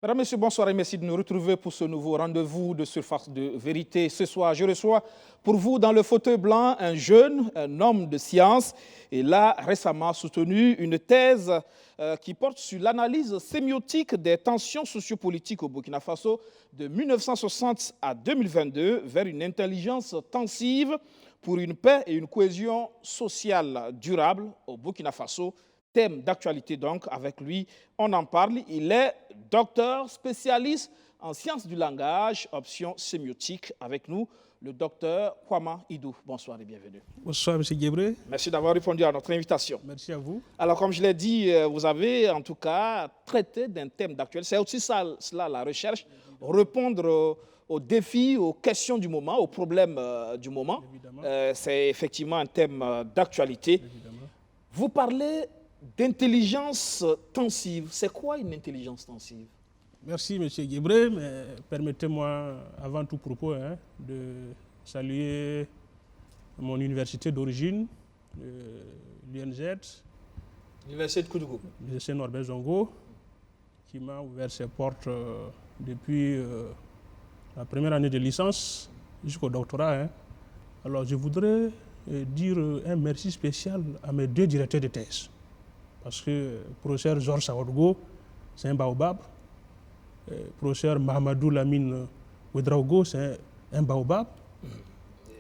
Mesdames, Messieurs, bonsoir et merci de nous retrouver pour ce nouveau rendez-vous de Surface de Vérité. Ce soir, je reçois pour vous dans le fauteuil blanc un jeune, un homme de science. Il a récemment soutenu une thèse qui porte sur l'analyse sémiotique des tensions sociopolitiques au Burkina Faso de 1960 à 2022 vers une intelligence tensive pour une paix et une cohésion sociale durable au Burkina Faso. Thème d'actualité donc, avec lui, on en parle. Il est docteur spécialiste en sciences du langage, option sémiotique. Avec nous, le docteur Kwama Idou. Bonsoir et bienvenue. Bonsoir, M. Guébré. Merci d'avoir répondu à notre invitation. Merci à vous. Alors, comme je l'ai dit, vous avez en tout cas traité d'un thème d'actualité. C'est aussi cela la recherche, répondre aux défis, aux questions du moment, aux problèmes du moment. C'est effectivement un thème d'actualité. Évidemment. Vous parlez d'intelligence tensive. C'est quoi une intelligence tensive? Merci, M. Guébré. Mais permettez-moi, avant tout propos, de saluer mon université d'origine, l'UNZ, L'Université de Koudougou. l'université Norbert Zongo, qui m'a ouvert ses portes depuis la première année de licence jusqu'au doctorat. Alors, je voudrais dire un merci spécial à mes deux directeurs de thèse. Parce que le professeur Georges Sawadgo, c'est un baobab. Le professeur Mahamadou Lamine Ouedraogo, c'est un baobab.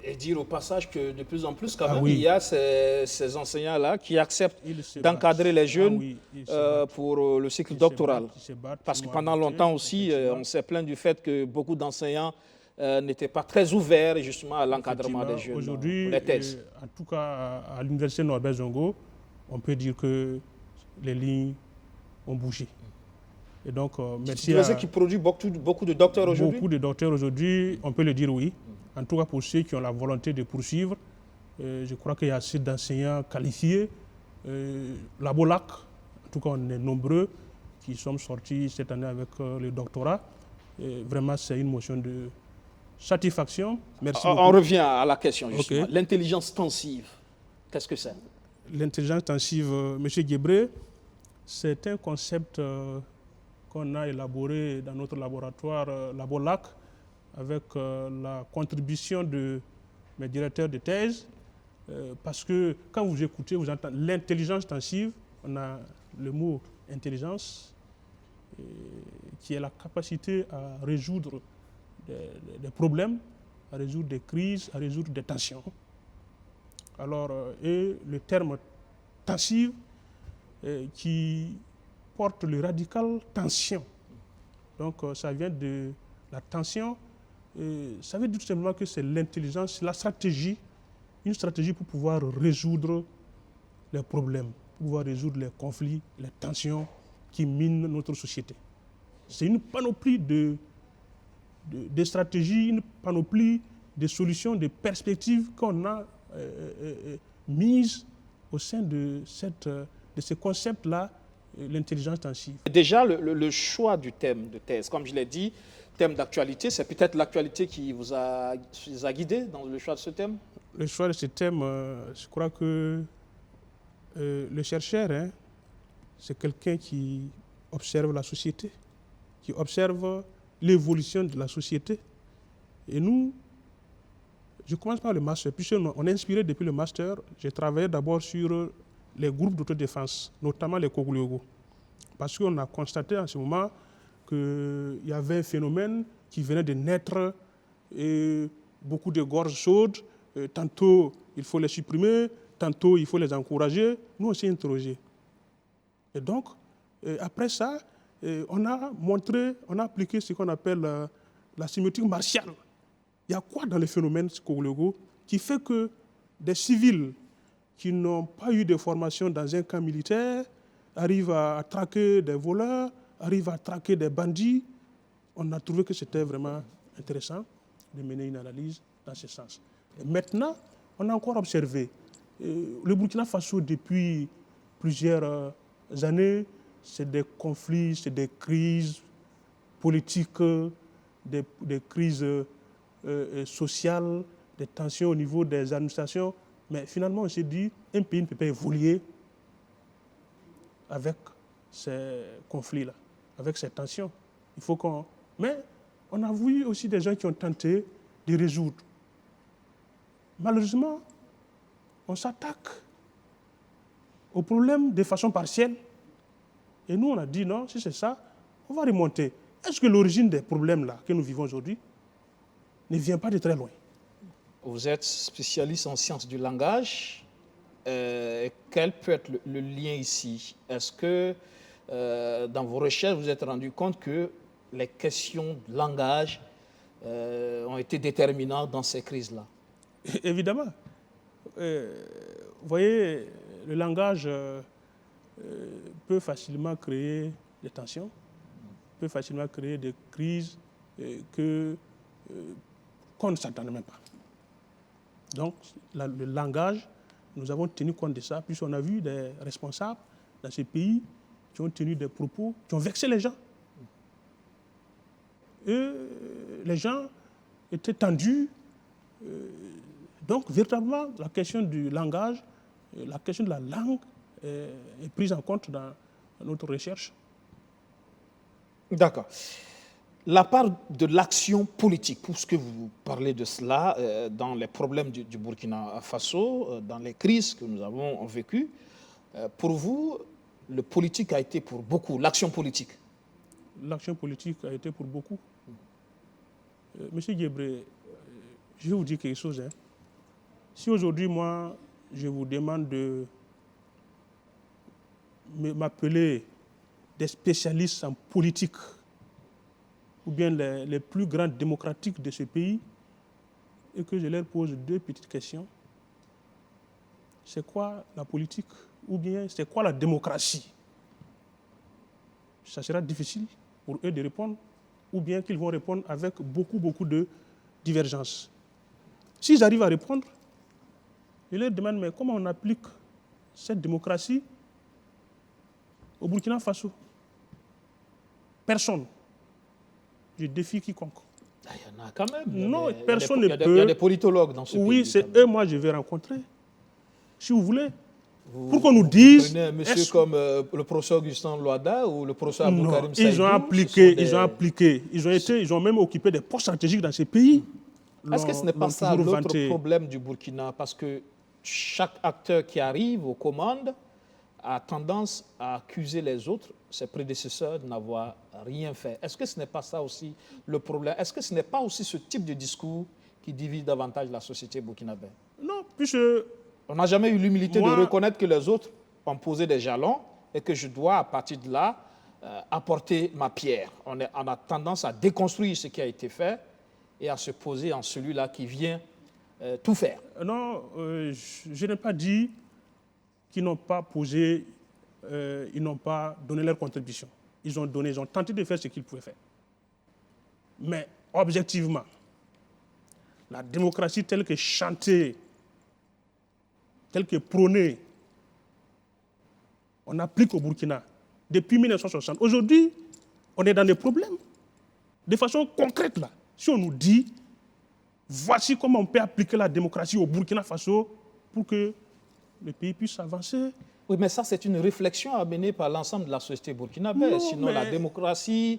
Et dire au passage que de plus en plus, quand même, oui. il y a ces enseignants-là qui acceptent Ils se d'encadrer battent. les jeunes Oui, ils se battent. pour le cycle Ils se doctoral. battent, ils se battent Parce que pour pendant m'inviter, longtemps aussi, effectivement. on s'est plaint du fait que beaucoup d'enseignants n'étaient pas très ouverts justement à l'encadrement des jeunes Aujourd'hui, pour les thèses. en tout cas à l'université Norbert Zongo, on peut dire que les lignes ont bougé. Et donc, merci C'est qui produit beaucoup de docteurs aujourd'hui. beaucoup de docteurs aujourd'hui, on peut le dire oui. En tout cas pour ceux qui ont la volonté de poursuivre, je crois qu'il y a assez d'enseignants qualifiés. La Bolac, en tout cas on est nombreux qui sont sortis cette année avec le doctorat. Et vraiment c'est une motion de satisfaction. Merci beaucoup. On revient à la question justement. Ok. L'intelligence tensive, qu'est-ce que c'est? L'intelligence tensive, M. Guébré, c'est un concept qu'on a élaboré dans notre laboratoire Labolac avec la contribution de mes directeurs de thèse. Parce que quand vous écoutez, vous entendez l'intelligence tensive, on a le mot intelligence, qui est la capacité à résoudre des problèmes, à résoudre des crises, à résoudre des tensions. Alors, et le terme tensive qui porte le radical tension. Donc, ça vient de la tension. Ça veut dire tout simplement que c'est l'intelligence, la stratégie, une stratégie pour pouvoir résoudre les problèmes, pour pouvoir résoudre les conflits, les tensions qui minent notre société. C'est une panoplie de stratégies, une panoplie de solutions, de perspectives qu'on a mises au sein de ce concept-là, l'intelligence tensive. Déjà, le choix du thème de thèse, comme je l'ai dit, thème d'actualité, c'est peut-être l'actualité qui vous a guidé dans le choix de ce thème? Le choix de ce thème, je crois que le chercheur, c'est quelqu'un qui observe la société, qui observe l'évolution de la société. Et nous, je commence par le master, puisqu'on est inspiré depuis le master. J'ai travaillé d'abord sur les groupes d'autodéfense, notamment les Koguliogo. Parce qu'on a constaté en ce moment qu'il y avait un phénomène qui venait de naître, et beaucoup de gorges chaudes. Tantôt, il faut les supprimer, tantôt, il faut les encourager. Nous, on s'est interrogés. Et donc, après ça, on a appliqué ce qu'on appelle la sémiotique martiale. Il y a quoi dans le phénomène Koguliogo qui fait que des civils qui n'ont pas eu de formation dans un camp militaire arrivent à traquer des voleurs, arrivent à traquer des bandits? On a trouvé que c'était vraiment intéressant de mener une analyse dans ce sens. Et maintenant, on a encore observé le Burkina Faso depuis plusieurs années, c'est des conflits, c'est des crises politiques, des crises sociales, des tensions au niveau des administrations. Mais finalement, on s'est dit, un pays ne peut pas évoluer avec ces conflits-là, avec ces tensions. Il faut qu'on... Mais on a vu aussi des gens qui ont tenté de résoudre. Malheureusement, on s'attaque au problème de façon partielle. Et nous, on a dit non, si c'est ça, on va remonter. Est-ce que l'origine des problèmes là que nous vivons aujourd'hui ne vient pas de très loin? Vous êtes spécialiste en sciences du langage. Quel peut être le lien ici? Est-ce que dans vos recherches, vous vous êtes rendu compte que les questions de langage ont été déterminantes dans ces crises-là? Évidemment. Vous voyez, le langage peut facilement créer des tensions, peut facilement créer des crises qu'on ne s'attendait même pas. Donc, le langage, nous avons tenu compte de ça, puisqu'on a vu des responsables dans ces pays qui ont tenu des propos, qui ont vexé les gens. Et les gens étaient tendus. Donc, véritablement, la question du langage, la question de la langue est prise en compte dans notre recherche. D'accord. La part de l'action politique, puisque vous parlez de cela, dans les problèmes du Burkina Faso, dans les crises que nous avons vécues, pour vous, le politique a été pour beaucoup, l'action politique? L'action politique a été pour beaucoup. Monsieur Guébré, je vais vous dire quelque chose. Si aujourd'hui, moi, je vous demande de m'appeler des spécialistes en politique, ou bien les plus grands démocratiques de ce pays, et que je leur pose deux petites questions. C'est quoi la politique? Ou bien c'est quoi la démocratie? Ça sera difficile pour eux de répondre, ou bien qu'ils vont répondre avec beaucoup de divergences. S'ils arrivent à répondre, je leur demande, mais comment on applique cette démocratie au Burkina Faso? Personne. Je défie quiconque. Ah, il y en a quand même. Non, personne ne peut. Il y a des politologues dans ce pays. Oui, c'est eux, moi, je vais rencontrer. Si vous voulez. Pour qu'on nous dise. Vous prenez un monsieur comme le professeur Augustin Loada ou le professeur Aboukarim Saïdou. Ils ont même occupé des postes stratégiques dans ces pays. Est-ce que ce n'est pas ça l'autre problème du Burkina? Parce que chaque acteur qui arrive aux commandes a tendance à accuser les autres, ses prédécesseurs, de n'avoir rien fait. Est-ce que ce n'est pas ça aussi le problème? Est-ce que ce n'est pas aussi ce type de discours qui divise davantage la société burkinabé? Non, puisque... On n'a jamais eu l'humilité de reconnaître que les autres ont posé des jalons et que je dois, à partir de là, apporter ma pierre. On a tendance à déconstruire ce qui a été fait et à se poser en celui-là qui vient tout faire. Non, je n'ai pas dit qu'ils n'ont pas posé, ils n'ont pas donné leur contribution. Ils ont tenté de faire ce qu'ils pouvaient faire. Mais objectivement, la démocratie telle que chantée, telle que prônée, on applique au Burkina depuis 1960. Aujourd'hui, on est dans des problèmes. De façon concrète, là, si on nous dit, voici comment on peut appliquer la démocratie au Burkina Faso pour que le pays puisse avancer. Oui, mais ça, c'est une réflexion amenée par l'ensemble de la société burkinabé. Sinon, la démocratie,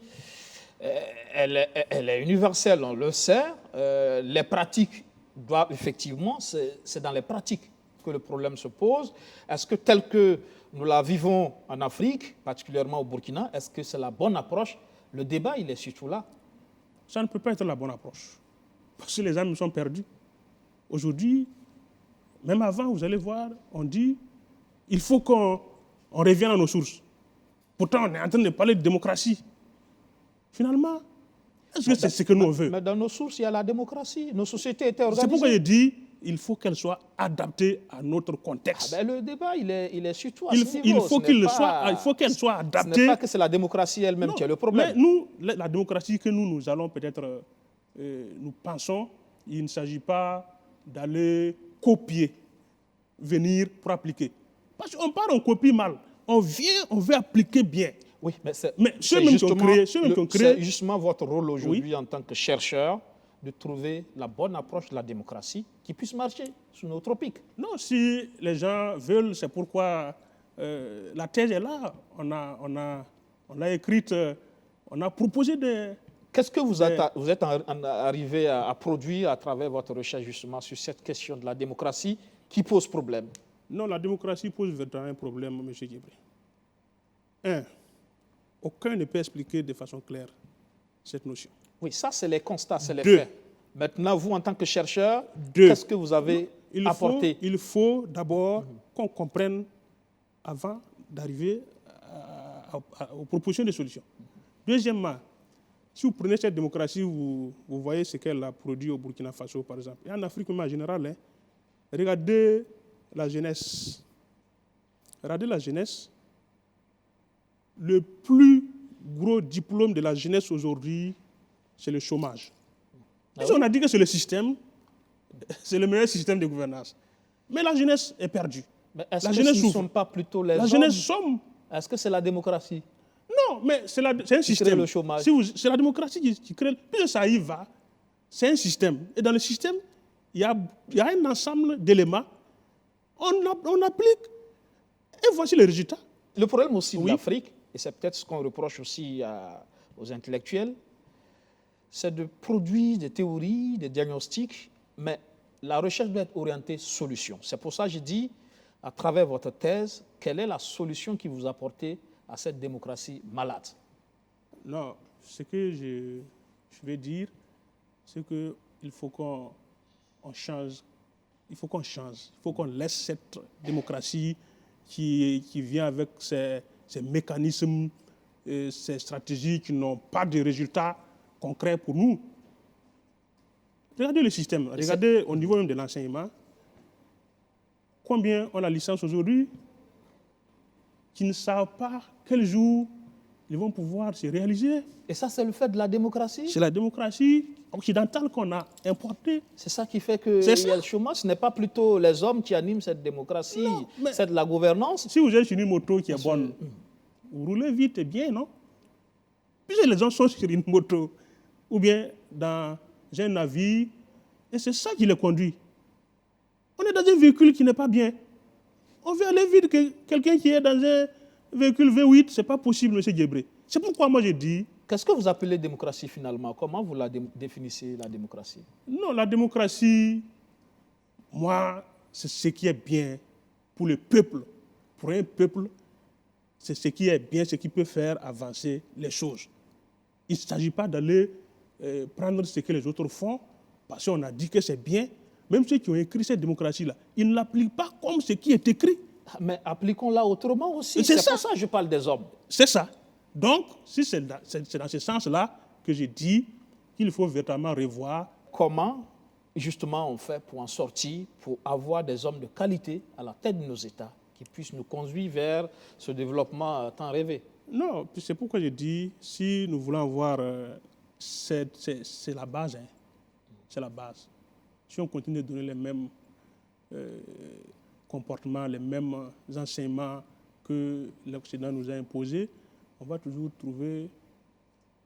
elle est universelle, on le sait. Les pratiques doivent, effectivement, c'est dans les pratiques que le problème se pose. Est-ce que tel que nous la vivons en Afrique, particulièrement au Burkina, est-ce que c'est la bonne approche? Le débat, il est surtout là. Ça ne peut pas être la bonne approche. Parce que les âmes sont perdues. Aujourd'hui, même avant, vous allez voir, on dit il faut qu'on revienne à nos sources. Pourtant, on est en train de parler de démocratie. Finalement, est-ce que c'est ce que nous on veut? Mais dans nos sources, il y a la démocratie. Nos sociétés étaient organisées. C'est pourquoi je dis il faut qu'elle soit adaptée à notre contexte. Le débat, il est surtout à ce niveau. Il faut qu'elle soit adaptée. Ce n'est pas que c'est la démocratie elle-même qui est le problème. Mais nous, la démocratie que nous allons peut-être, nous pensons, il ne s'agit pas d'aller copier, venir pour appliquer. Parce qu'on part, on copie mal. On vient, on veut appliquer bien. Oui, mais c'est justement votre rôle aujourd'hui en tant que chercheur de trouver la bonne approche de la démocratie qui puisse marcher sous nos tropiques. Non, si les gens veulent, c'est pourquoi la thèse est là. On l'a écrite, On a proposé des... Qu'est-ce que vous êtes arrivé à produire à travers votre recherche justement sur cette question de la démocratie qui pose problème? Non, la démocratie pose vraiment un problème, M. Djibril. Un, aucun ne peut expliquer de façon claire cette notion. Oui, ça c'est les constats, c'est les Deux. faits. Maintenant, vous en tant que chercheur, Deux. qu'est-ce que vous avez apporté? Il faut d'abord qu'on comprenne avant d'arriver aux propositions de solutions. Deuxièmement, si vous prenez cette démocratie, vous voyez ce qu'elle a produit au Burkina Faso, par exemple. Et en Afrique même en général, hein, regardez la jeunesse. Regardez la jeunesse. Le plus gros diplôme de la jeunesse aujourd'hui, c'est le chômage. Ah On a dit que c'est le système, c'est le meilleur système de gouvernance. Mais la jeunesse est perdue. Mais est-ce La que jeunesse ce ne souffre. sont pas plutôt les La hommes? jeunesse somme. Est-ce que c'est la démocratie? Non, mais c'est un système. le chômage. C'est la démocratie qui crée. Puis ça y va, c'est un système. Et dans le système, il y a un ensemble d'éléments. On applique. Et voici le résultat. Le problème aussi de Oui. l'Afrique, et c'est peut-être ce qu'on reproche aussi aux intellectuels, c'est de produire des théories, des diagnostics, mais la recherche doit être orientée solution. C'est pour ça que j'ai dit, à travers votre thèse, quelle est la solution qui vous apportez à cette démocratie malade? Non, ce que je vais dire, c'est qu'il faut qu'on change. Il faut qu'on change. Il faut qu'on laisse cette démocratie qui vient avec ces mécanismes, ces stratégies qui n'ont pas de résultats concrets pour nous. Regardez le système. Regardez au niveau même de l'enseignement. Combien ont la licence aujourd'hui qui ne savent pas quel jour ils vont pouvoir se réaliser? Et ça, c'est le fait de la démocratie? C'est la démocratie occidentale qu'on a importée. C'est ça qui fait qu'il y a le chômage. Ce n'est pas plutôt les hommes qui animent cette démocratie, c'est de la gouvernance. Si vous êtes sur une moto qui est bonne, vous roulez vite et bien, non? Puisque les gens sont sur une moto ou bien dans un navire, et c'est ça qui les conduit. On est dans un véhicule qui n'est pas bien. On veut aller vite que quelqu'un qui est dans un véhicule V8, ce n'est pas possible, M. Djibril. C'est pourquoi moi je dis... Qu'est-ce que vous appelez démocratie finalement? Comment vous la définissez, la démocratie? Non, la démocratie, moi, c'est ce qui est bien pour le peuple. Pour un peuple, c'est ce qui est bien, ce qui peut faire avancer les choses. Il ne s'agit pas d'aller prendre ce que les autres font, parce qu'on a dit que c'est bien. Même ceux qui ont écrit cette démocratie-là, ils ne l'appliquent pas comme ce qui est écrit. Mais appliquons-la autrement aussi. C'est pour ça que je parle des hommes. C'est ça. Donc, si c'est dans ce sens-là que je dis qu'il faut véritablement revoir. Comment, justement, on fait pour en sortir, pour avoir des hommes de qualité à la tête de nos États qui puissent nous conduire vers ce développement tant rêvé? Non, c'est pourquoi je dis, si nous voulons avoir... c'est la base. Hein. C'est la base. Si on continue de donner les mêmes comportements, les mêmes enseignements que l'Occident nous a imposés, on va toujours trouver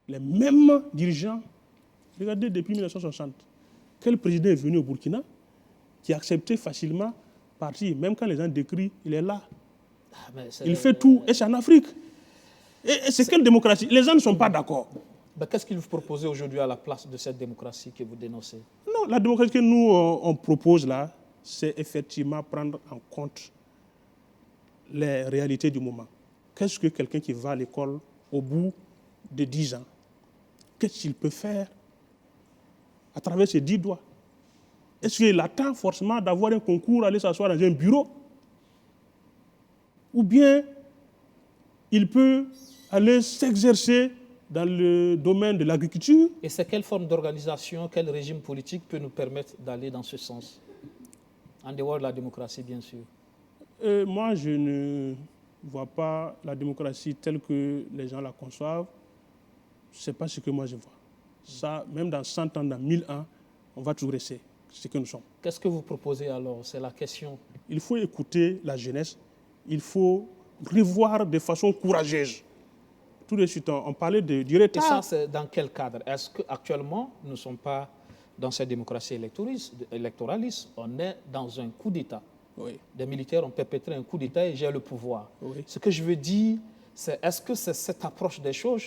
les mêmes dirigeants. Regardez, depuis 1960, quel président est venu au Burkina qui a accepté facilement partir, même quand les gens décrient, il est là. Il fait tout, et c'est en Afrique. Et c'est quelle démocratie? Les gens ne sont pas d'accord. Qu'est-ce qu'il vous propose aujourd'hui à la place de cette démocratie que vous dénoncez? Non, la démocratie que nous, on propose là, c'est effectivement prendre en compte les réalités du moment. Qu'est-ce que quelqu'un qui va à l'école au bout de 10 ans, qu'est-ce qu'il peut faire à travers ses 10 doigts? Est-ce qu'il attend forcément d'avoir un concours, aller s'asseoir dans un bureau? Ou bien il peut aller s'exercer dans le domaine de l'agriculture? Et c'est quelle forme d'organisation, quel régime politique peut nous permettre d'aller dans ce sens? En dehors de la démocratie, bien sûr. Moi, je ne vois pas la démocratie telle que les gens la conçoivent. Ce n'est pas ce que moi je vois. Ça, même dans 100 ans, dans 1000 ans, on va toujours rester ce que nous sommes. Qu'est-ce que vous proposez alors? C'est la question. Il faut écouter la jeunesse. Il faut revoir de façon courageuse. Tout de suite, on parlait du retard. Et ça, c'est dans quel cadre? Est-ce qu'actuellement, nous ne sommes pas dans cette démocratie électoraliste? On est dans un coup d'État. Oui. Des militaires ont perpétré un coup d'État et j'ai le pouvoir. Oui. Ce que je veux dire, c'est est-ce que c'est cette approche des choses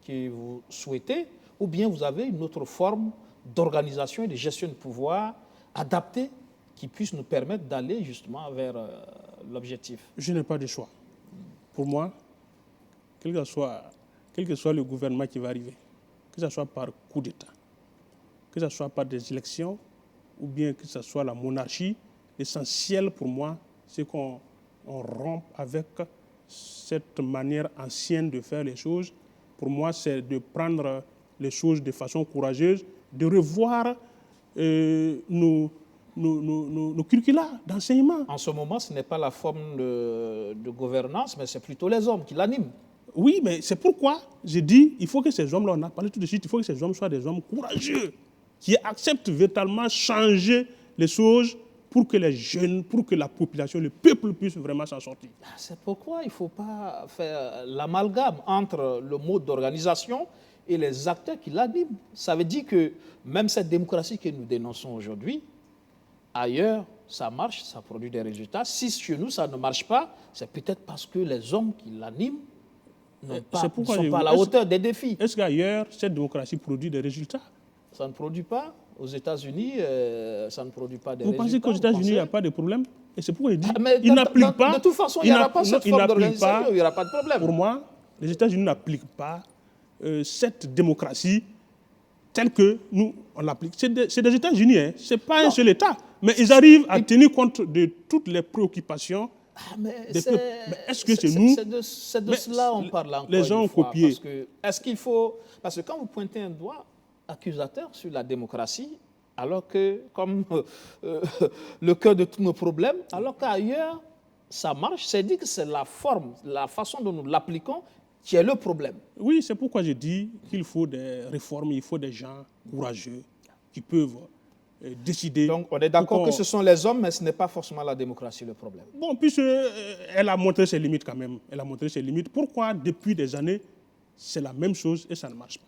que vous souhaitez, ou bien vous avez une autre forme d'organisation et de gestion de pouvoir adaptée qui puisse nous permettre d'aller justement vers l'objectif? Je n'ai pas de choix. Pour moi, quel que soit le gouvernement qui va arriver, que ce soit par coup d'État, que ce soit par des élections, ou bien que ce soit la monarchie, l'essentiel pour moi, c'est qu'on rompe avec cette manière ancienne de faire les choses. Pour moi, c'est de prendre les choses de façon courageuse, de revoir nos curricula d'enseignement. En ce moment, ce n'est pas la forme de gouvernance, mais c'est plutôt les hommes qui l'animent. Oui, mais c'est pourquoi j'ai dit il faut que ces hommes-là, on a parlé tout de suite, il faut que ces hommes soient des hommes courageux, qui acceptent véritablement changer les choses pour que les jeunes, pour que la population, le peuple puisse vraiment s'en sortir. C'est pourquoi il ne faut pas faire l'amalgame entre le mode d'organisation et les acteurs qui l'animent. Ça veut dire que même cette démocratie que nous dénonçons aujourd'hui, ailleurs, ça marche, ça produit des résultats. Si chez nous, ça ne marche pas, c'est peut-être parce que les hommes qui l'animent ne sont pas à la hauteur des défis. Est-ce qu'ailleurs, cette démocratie produit des résultats? Ça ne produit pas. Aux États-Unis, ça ne produit pas de résultats. Vous pensez qu'aux États-Unis, il n'y a pas de problème? Et c'est pourquoi il dit qu'ils n'appliquent pas. De toute façon, il n'y aura pas cette forme d'organisation, il n'y aura pas de problème. Pour moi, les États-Unis n'appliquent pas cette démocratie telle que nous, on l'applique. C'est des États-Unis, hein. Ce n'est pas un seul État. Mais ils arrivent à tenir compte de toutes les préoccupations des peuples. Mais est-ce que c'est nous? C'est de cela qu'on parle encore. Les gens ont copié. Est-ce qu'il faut... Parce que quand vous pointez un doigt accusateur sur la démocratie, alors que, comme le cœur de tous nos problèmes, alors qu'ailleurs, ça marche, c'est dit que c'est la forme, la façon dont nous l'appliquons qui est le problème. Oui, c'est pourquoi je dis qu'il faut des réformes, il faut des gens courageux qui peuvent décider. Donc, on est d'accord que ce sont les hommes, mais ce n'est pas forcément la démocratie le problème. Bon, puisque elle a montré ses limites quand même. Elle a montré ses limites. Pourquoi, depuis des années, c'est la même chose et ça ne marche pas?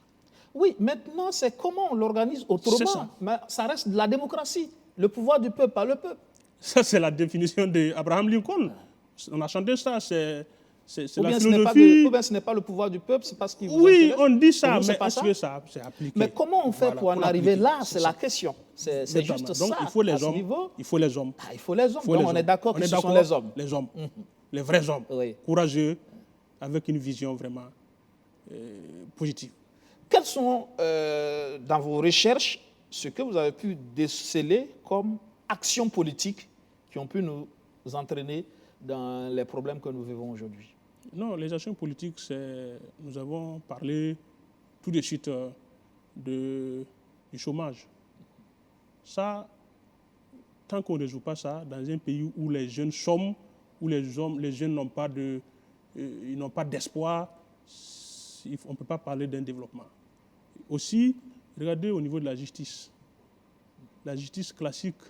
Oui, maintenant, c'est comment on l'organise autrement. Mais ça reste de la démocratie. Le pouvoir du peuple par le peuple. Ça, c'est la définition d'Abraham Lincoln. On a chanté ça, c'est la philosophie. Ou bien ce n'est pas le pouvoir du peuple, c'est parce qu'il vous intéresse. On dit ça, mais est-ce que ça c'est appliqué? Mais comment on fait pour en arriver là? C'est la question. C'est juste ça. Donc, il faut les hommes. Il faut les hommes. Il faut les hommes. Donc, on est d'accord que ce sont les hommes. Les hommes. Les vrais hommes. Courageux, avec une vision vraiment positive. Quelles sont, dans vos recherches, ce que vous avez pu déceler comme actions politiques qui ont pu nous entraîner dans les problèmes que nous vivons aujourd'hui? Non, les actions politiques, nous avons parlé tout de suite du chômage. Ça, tant qu'on ne résout pas ça, dans un pays où les jeunes chôment, où les jeunes n'ont pas d'espoir, on ne peut pas parler d'un développement. Aussi, regardez au niveau de la justice. La justice classique,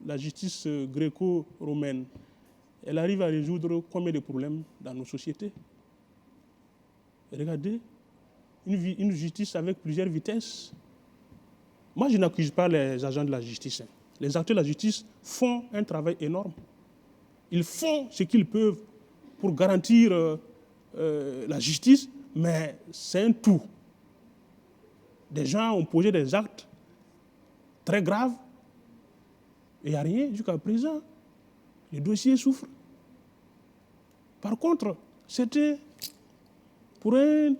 la justice gréco-romaine, elle arrive à résoudre combien de problèmes dans nos sociétés? Regardez, une justice avec plusieurs vitesses. Moi, je n'accuse pas les agents de la justice. Les acteurs de la justice font un travail énorme. Ils font ce qu'ils peuvent pour garantir la justice, mais c'est un tout. Des gens ont posé des actes très graves et il n'y a rien jusqu'à présent. Les dossiers souffrent. Par contre, c'était pour un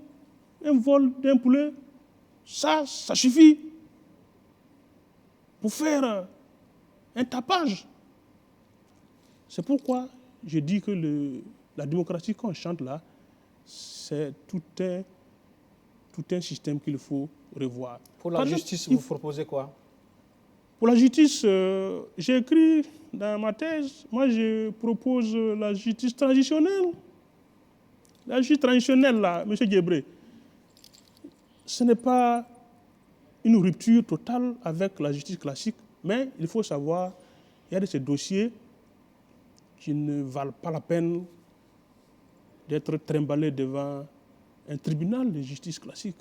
vol d'un poulet, ça suffit pour faire un tapage. C'est pourquoi je dis que la démocratie qu'on chante là, c'est tout un système qu'il faut revoir. Pour la justice, vous proposez quoi? Pour la justice, j'ai écrit dans ma thèse, moi je propose la justice transitionnelle. La justice transitionnelle, là, M. Guébré, ce n'est pas une rupture totale avec la justice classique, mais il faut savoir, il y a de ces dossiers qui ne valent pas la peine d'être trimballés devant un tribunal de justice classique.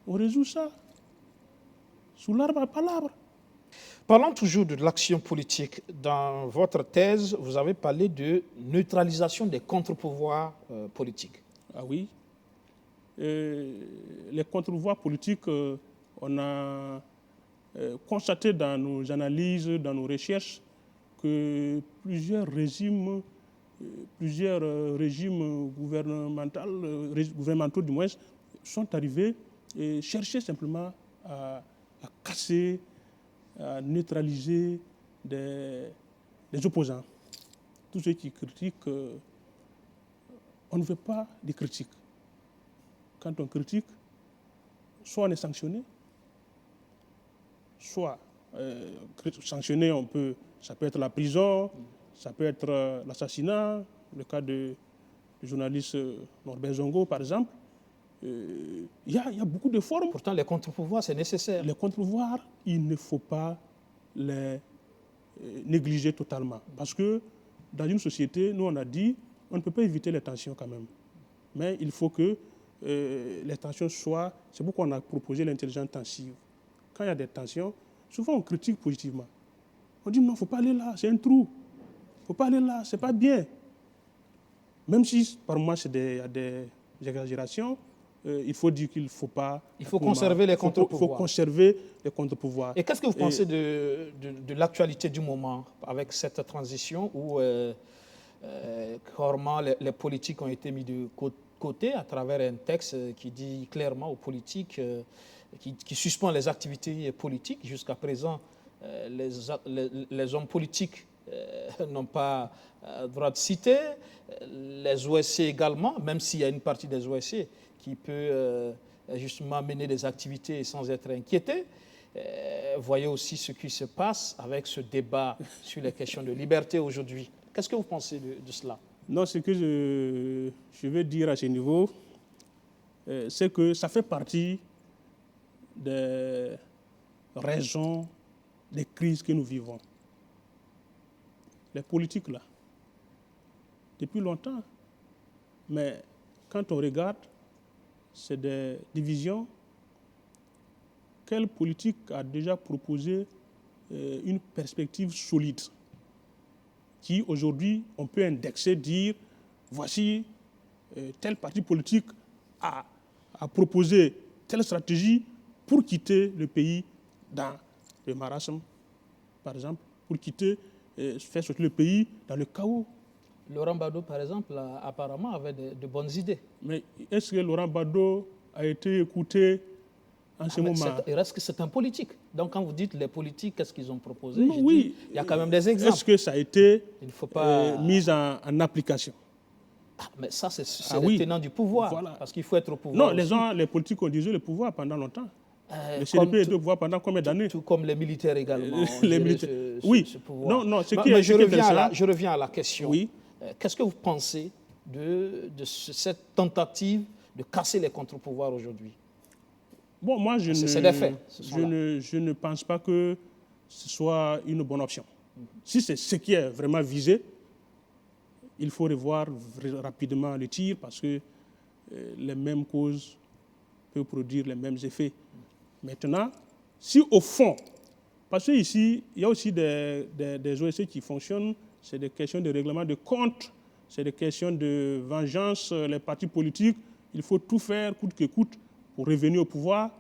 On résout ça sous l'arbre à palabres. Parlons toujours de l'action politique. Dans votre thèse, vous avez parlé de neutralisation des contre-pouvoirs politiques. Ah oui. les contre-pouvoirs politiques, on a constaté dans nos analyses, dans nos recherches, que plusieurs régimes gouvernementaux du moins, sont arrivés et cherchaient simplement à casser, à neutraliser des opposants. Tous ceux qui critiquent, on ne veut pas de critiques. Quand on critique, soit on est sanctionné, soit sanctionné, ça peut être la prison, ça peut être l'assassinat, le cas du journaliste Norbert Zongo par exemple. Il y a beaucoup de formes. Pourtant, les contre-pouvoirs, c'est nécessaire. Les contre-pouvoirs, il ne faut pas les négliger totalement. Parce que dans une société, nous on a dit, on ne peut pas éviter les tensions quand même. Mais il faut que les tensions soient... C'est pourquoi on a proposé l'intelligence tensive. Quand il y a des tensions, souvent on critique positivement. On dit non, il ne faut pas aller là, c'est un trou. Il ne faut pas aller là, ce n'est pas bien. Même si par moi il y a des exagérations, il faut dire qu'il ne faut pas... Il faut conserver les contre-pouvoirs. Il faut conserver les contre-pouvoirs. Et qu'est-ce que vous pensez de l'actualité du moment avec cette transition où clairement les politiques ont été mis de côté à travers un texte qui dit clairement aux politiques, qui suspend les activités politiques. Jusqu'à présent, les hommes politiques n'ont pas droit de citer, les OSC également, même s'il y a une partie des OSC qui peut justement mener des activités sans être inquiété. Voyez aussi ce qui se passe avec ce débat sur les questions de liberté aujourd'hui. Qu'est-ce que vous pensez de cela? Non, ce que je veux dire à ce niveau, c'est que ça fait partie des raisons des crises que nous vivons. Les politiques, là, depuis longtemps, mais quand on regarde, c'est des divisions. Quelle politique a déjà proposé une perspective solide qui, aujourd'hui, on peut indexer, dire, voici, tel parti politique a proposé telle stratégie pour quitter le pays dans le marasme, par exemple, pour faire sortir le pays dans le chaos. Laurent Gbagbo, par exemple, apparemment avait de bonnes idées. Mais est-ce que Laurent Gbagbo a été écouté en ce moment? Il reste que c'est un politique. Donc quand vous dites les politiques, qu'est-ce qu'ils ont proposé? Non, oui. Il y a quand même des exemples. Est-ce que ça a été pas... mis en application? Mais ça, c'est les tenants du pouvoir. Voilà. Parce qu'il faut être au pouvoir. Non, les politiques ont dirigé le pouvoir pendant longtemps. Le CDP est au pouvoir pendant combien d'années? Tout comme les militaires également. Les militaires. Oui. Ce pouvoir. Non, je reviens à la question. Oui. Qu'est-ce que vous pensez de cette tentative de casser les contre-pouvoirs aujourd'hui? Bon, moi, je ne pense pas que ce soit une bonne option. Si c'est ce qui est vraiment visé, il faut revoir rapidement le tir parce que les mêmes causes peuvent produire les mêmes effets. Maintenant, si au fond, parce qu'ici, il y a aussi des OSC qui fonctionnent, c'est des questions de règlement de compte, c'est des questions de vengeance, les partis politiques, il faut tout faire coûte que coûte pour revenir au pouvoir,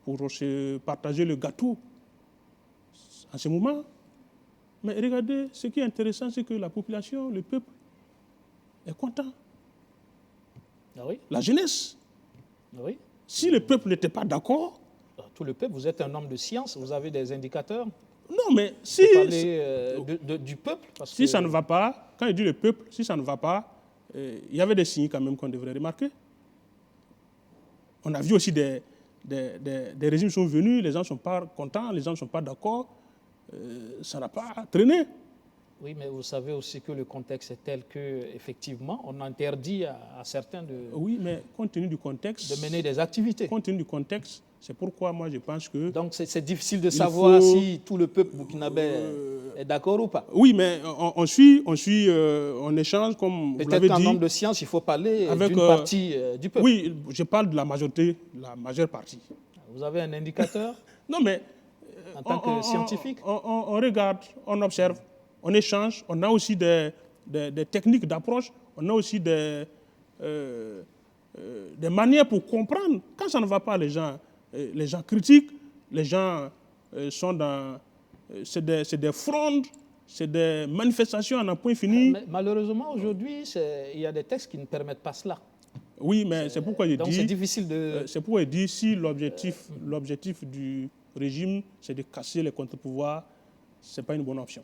pour se partager le gâteau en ce moment. Mais regardez, ce qui est intéressant, c'est que la population, le peuple, est content. Ah oui? La jeunesse. Ah oui? Si le peuple n'était pas d'accord... Tout le peuple, vous êtes un homme de science, vous avez des indicateurs. Non, mais si... Vous parlez du peuple parce si ça ne va pas, quand je dis le peuple, si ça ne va pas, il y avait des signes quand même qu'on devrait remarquer. On a vu aussi des régimes sont venus, les gens ne sont pas contents, les gens ne sont pas d'accord. Ça n'a pas traîné. Oui, mais vous savez aussi que le contexte est tel qu'effectivement, on interdit à certains de... Oui, mais compte tenu du contexte... De mener des activités. Compte tenu du contexte, c'est pourquoi moi je pense que... Donc c'est difficile de savoir si tout le peuple burkinabé est d'accord ou pas. Oui, mais on échange comme vous l'avez dit. Peut-être qu'en homme de science, il faut parler d'une partie du peuple. Oui, je parle de la majorité, la majeure partie. Vous avez un indicateur? Non, mais... En tant que scientifique? On regarde, on observe, on échange, on a aussi des techniques d'approche, on a aussi des manières pour comprendre. Quand ça ne va pas, les gens critiquent, les gens sont dans... c'est des frondes, c'est des manifestations à un point fini. Mais malheureusement, aujourd'hui, il y a des textes qui ne permettent pas cela. Oui, mais c'est pourquoi je dis... Donc c'est difficile de... c'est pourquoi je dis, si l'objectif du régime, c'est de casser les contre-pouvoirs, ce n'est pas une bonne option.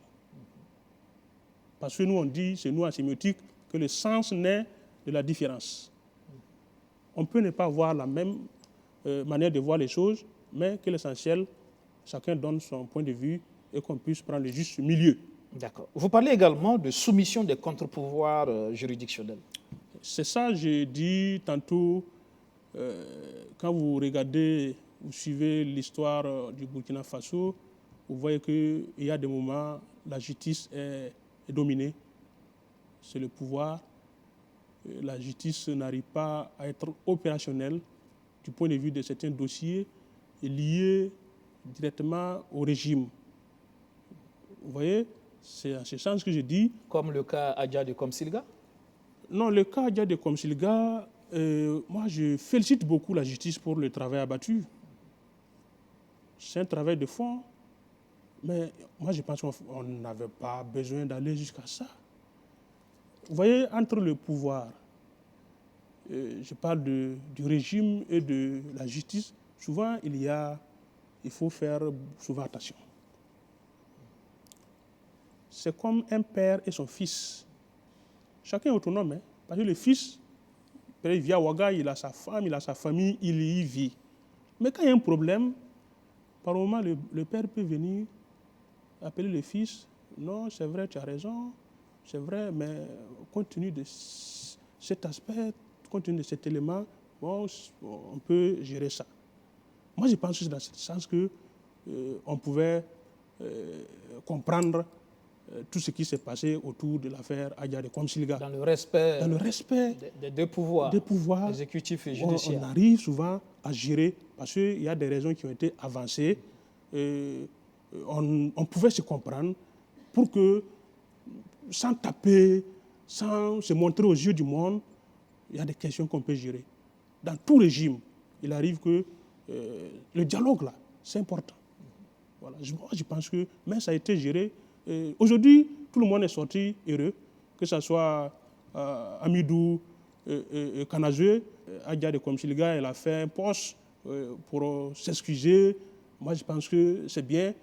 Parce que nous, on dit, c'est nous en sémiotique, que le sens naît de la différence. On peut ne pas avoir la même manière de voir les choses, mais que l'essentiel, chacun donne son point de vue et qu'on puisse prendre le juste milieu. D'accord. Vous parlez également de soumission des contre-pouvoirs juridictionnels. C'est ça, j'ai dit tantôt, quand vous regardez, vous suivez l'histoire du Burkina Faso, vous voyez qu'il y a des moments, la justice est dominée, c'est le pouvoir. La justice n'arrive pas à être opérationnelle du point de vue de certains dossiers liés directement au régime. Vous voyez, c'est en ce sens que je dis... Comme le cas Adja de Komsilga? Non, le cas Adja de Komsilga, moi je félicite beaucoup la justice pour le travail abattu. C'est un travail de fond, mais moi je pense qu'on n'avait pas besoin d'aller jusqu'à ça. Vous voyez, entre le pouvoir, je parle du régime et de la justice, souvent il faut faire souvent attention. C'est comme un père et son fils. Chacun est autonome, hein, parce que le fils, il vit à Ouaga, il a sa femme, il a sa famille, il y vit. Mais quand il y a un problème, par moment, le père peut venir appeler le fils. Non, c'est vrai, tu as raison, c'est vrai, mais compte tenu de cet aspect, compte tenu de cet élément, bon, on peut gérer ça. Moi, je pense que c'est dans ce sens qu'on pouvait comprendre tout ce qui s'est passé autour de l'affaire Adja de Komsilga. Dans le respect des deux pouvoirs, exécutif et judiciaire. On arrive souvent à gérer, parce qu'il y a des raisons qui ont été avancées. On pouvait se comprendre pour que, sans taper, sans se montrer aux yeux du monde, il y a des questions qu'on peut gérer. Dans tout régime, il arrive que le dialogue, là, c'est important. Voilà. Moi, je pense que mais ça a été géré. Aujourd'hui, tout le monde est sorti heureux, que ce soit Amidou Kanazoué, Adja de Komsilga, elle a fait un poste pour s'excuser. Moi, je pense que c'est bien.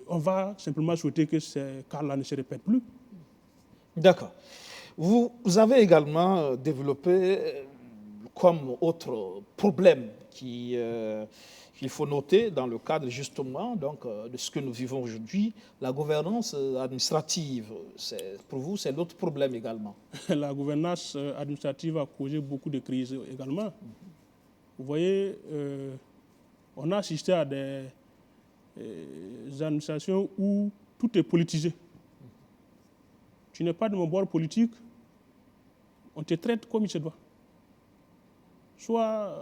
On va simplement souhaiter que ces cas-là ne se répètent plus. D'accord. Vous avez également développé comme autre problème qu'il faut noter dans le cadre justement donc, de ce que nous vivons aujourd'hui, la gouvernance administrative. Pour vous, c'est l'autre problème également. La gouvernance administrative a causé beaucoup de crises également. Vous voyez, on a assisté à des administrations où tout est politisé. Tu n'es pas de mon bord politique, on te traite comme il se doit. Soit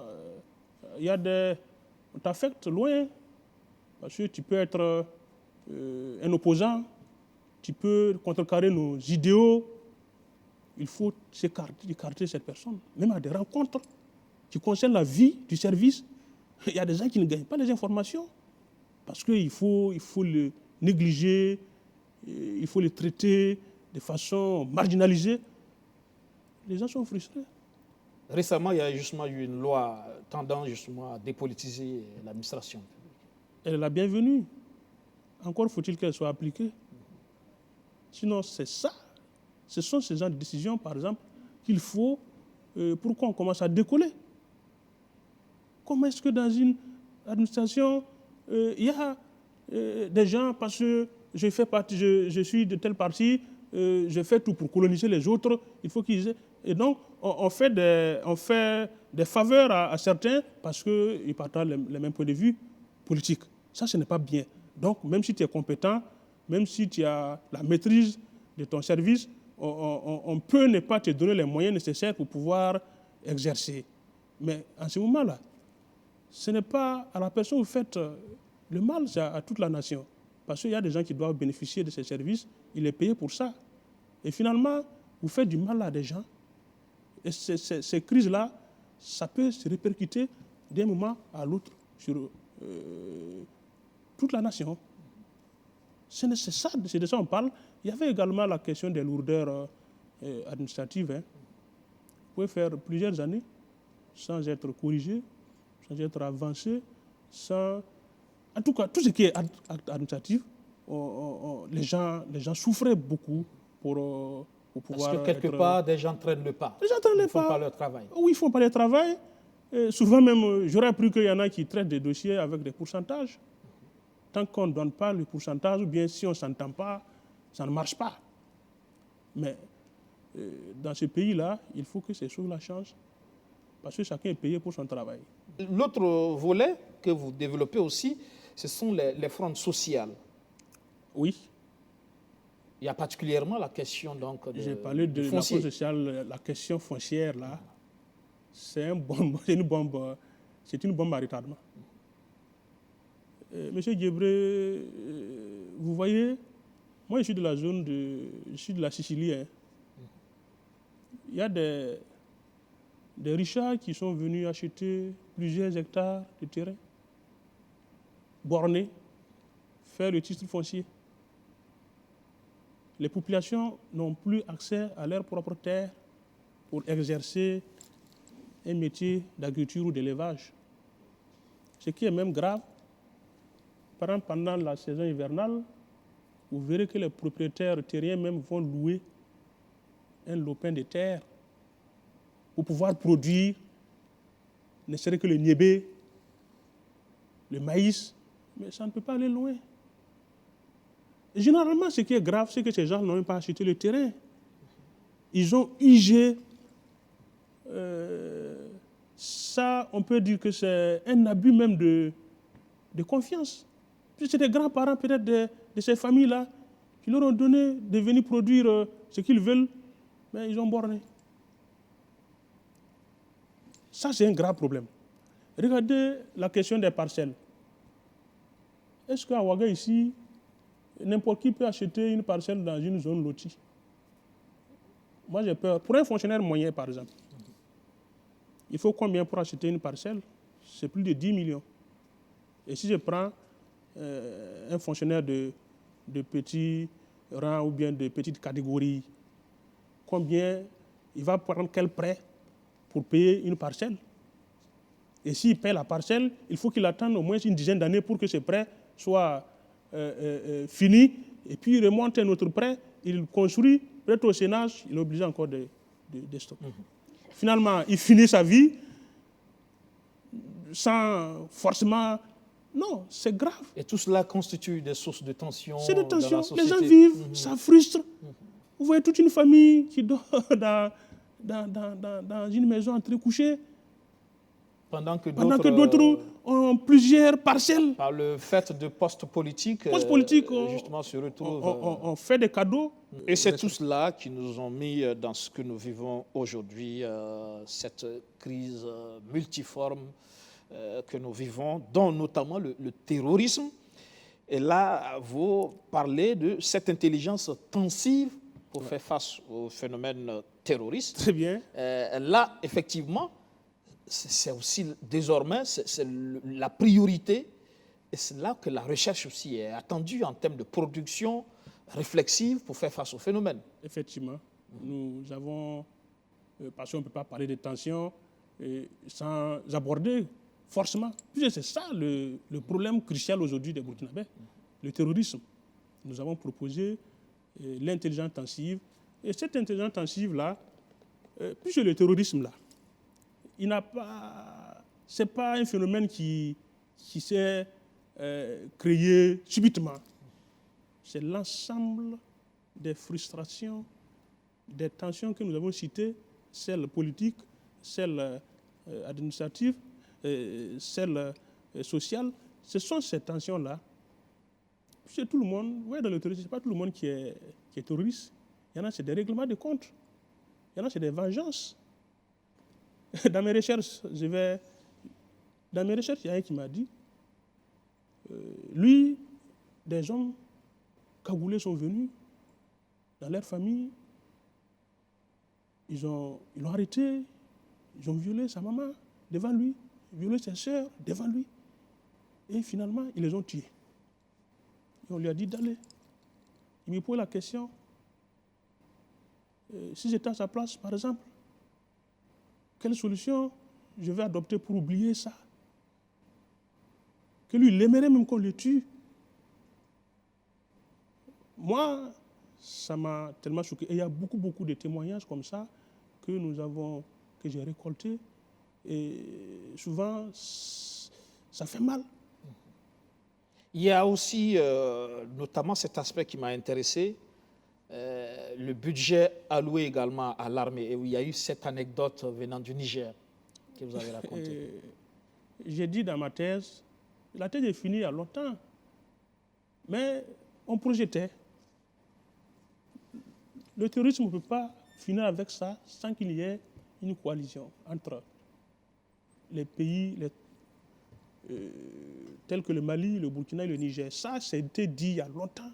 il y a des... On t'affecte loin, parce que tu peux être un opposant, tu peux contrecarrer nos idéaux. Il faut écarter cette personne. Même à des rencontres qui concernent la vie du service, il y a des gens qui ne gagnent pas les informations, parce qu'il faut le négliger, il faut le traiter de façon marginalisée. Les gens sont frustrés. Récemment, il y a justement eu une loi tendant justement à dépolitiser l'administration. Elle est la bienvenue. Encore faut-il qu'elle soit appliquée. Sinon, c'est ça. Ce sont ces genres de décisions, par exemple, qu'il faut pour qu'on commence à décoller. Comment est-ce que dans une administration, il y a des gens, parce que je suis de tel parti, je fais tout pour coloniser les autres, il faut qu'ils aient... Et donc, on fait des faveurs à certains parce qu'ils partagent les mêmes points de vue politiques. Ça, ce n'est pas bien. Donc, même si tu es compétent, même si tu as la maîtrise de ton service, on peut ne pas te donner les moyens nécessaires pour pouvoir exercer. Mais en ce moment-là, ce n'est pas à la personne que vous faites le mal, c'est à toute la nation. Parce qu'il y a des gens qui doivent bénéficier de ces services, il est payé pour ça. Et finalement, vous faites du mal à des gens. Et ces crises-là, ça peut se répercuter d'un moment à l'autre sur toute la nation. C'est de ça qu'on parle. Il y avait également la question des lourdeurs administratives. Hein. Vous pouvez faire plusieurs années sans être corrigé, sans être avancé, sans... En tout cas, tout ce qui est administratif, les gens souffraient beaucoup pour pouvoir... Parce que quelque part, des gens traînent le pas. Les gens traînent le pas. Ils ne font pas leur travail. Oui, ils ne font pas leur travail. Souvent même, j'aurais appris qu'il y en a qui traitent des dossiers avec des pourcentages. Tant qu'on ne donne pas le pourcentage, ou bien si on ne s'entend pas, ça ne marche pas. Mais dans ce pays-là, il faut que ces choses-là changent. Parce que chacun est payé pour son travail. L'autre volet que vous développez aussi, ce sont les frondes sociales. Oui. Il y a particulièrement la question donc J'ai parlé de la fronde sociale, la question foncière là. C'est une bombe à retardement. Monsieur Guébré, vous voyez, moi je suis de la zone je suis de la Sicile. Hein. Il y a des richards qui sont venus acheter plusieurs hectares de terrain, bornés, faire le titre foncier. Les populations n'ont plus accès à leur propre terre pour exercer un métier d'agriculture ou d'élevage. Ce qui est même grave, par exemple, pendant la saison hivernale, vous verrez que les propriétaires terriens même vont louer un lopin de terre pour pouvoir produire, ne serait que le niébé, le maïs, mais ça ne peut pas aller loin. Et généralement, ce qui est grave, c'est que ces gens n'ont même pas acheté le terrain. Ils ont usé. Ça, on peut dire que c'est un abus même de confiance. Puis c'est des grands-parents peut-être de ces familles-là qui leur ont donné de venir produire ce qu'ils veulent, mais ils ont borné. Ça, c'est un grave problème. Regardez la question des parcelles. Est-ce qu'à Ouaga, ici, n'importe qui peut acheter une parcelle dans une zone lotie? Moi, j'ai peur. Pour un fonctionnaire moyen, par exemple, il faut combien pour acheter une parcelle? C'est plus de 10 millions. Et si je prends un fonctionnaire de petit rang ou bien de petite catégorie, combien il va prendre quel prêt pour payer une parcelle? Et s'il paie la parcelle, il faut qu'il attende au moins une dizaine d'années pour que ce prêt soit fini. Et puis il remonte un autre prêt, il construit, peut-être au Sénat, il est obligé encore de stopper. Finalement, il finit sa vie sans forcément... Non, c'est grave. Et tout cela constitue des sources de tension. C'est des tensions. Dans la société. Les gens vivent, ça frustre. Vous voyez toute une famille qui dort dans une maison entrecouchée. Pendant que d'autres ont plusieurs parcelles. Par le fait de postes politiques, justement, se retrouvent. On fait des cadeaux. Et c'est tout cela qui nous ont mis dans ce que nous vivons aujourd'hui, cette crise multiforme que nous vivons, dont notamment le terrorisme. Et là, vous parlez de cette intelligence tensive pour faire face au phénomène terroriste. Très bien. Là, effectivement, c'est aussi désormais c'est la priorité. Et c'est là que la recherche aussi est attendue en termes de production réflexive pour faire face au phénomène. Effectivement. Nous avons, parce qu'on ne peut pas parler de tensions sans aborder forcément. C'est ça le problème crucial aujourd'hui des Burkinabés, le terrorisme. Nous avons proposé l'intelligence intensive. Et cette intelligence intensive-là, puisque le terrorisme-là, ce n'est pas un phénomène qui s'est créé subitement. C'est l'ensemble des frustrations, des tensions que nous avons citées, celles politiques, celles administratives, celles sociales. Ce sont ces tensions-là. C'est tout le monde, vous voyez, dans le terrorisme, ce n'est pas tout le monde qui est terroriste. Il y en a, c'est des règlements de compte. Il y en a, c'est des vengeances. Dans mes recherches, il y a un qui m'a dit, lui, des hommes cagoulés sont venus dans leur famille, ils l'ont arrêté, Ils ont violé sa maman devant lui, violé ses sœurs devant lui. Et finalement, ils les ont tués. Et on lui a dit d'aller. Il me pose la question, si j'étais à sa place, par exemple, quelle solution je vais adopter pour oublier ça? Que lui, il aimerait même qu'on le tue. Moi, ça m'a tellement choqué. Et il y a beaucoup de témoignages comme ça que j'ai récoltés. Et souvent, ça fait mal. Il y a aussi notamment cet aspect qui m'a intéressé, le budget alloué également à l'armée. Et où il y a eu cette anecdote venant du Niger que vous avez racontée. J'ai dit dans ma thèse, la thèse est finie il y a longtemps, mais on projetait. Le terrorisme ne peut pas finir avec ça sans qu'il y ait une coalition entre les pays tels que le Mali, le Burkina et le Niger. Ça, c'était dit il y a longtemps.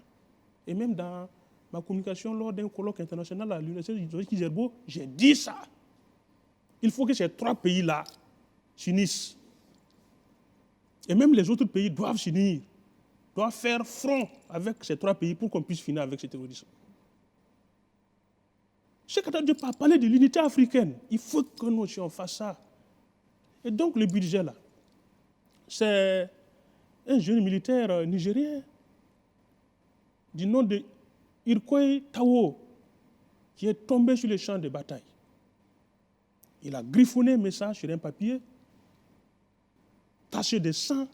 Et même dans ma communication lors d'un colloque international à l'Université de Kizerbo, j'ai dit ça. Il faut que ces trois pays-là s'unissent. Et même les autres pays doivent s'unir, doivent faire front avec ces trois pays pour qu'on puisse finir avec ce terrorisme. Cheikh Anta Diop a parlé de l'unité africaine. Il faut que nous fassions ça. Et donc le budget là, c'est un jeune militaire nigérien du nom de Irkoy Tawo qui est tombé sur le champ de bataille. Il a griffonné un message sur un papier, taché de sang.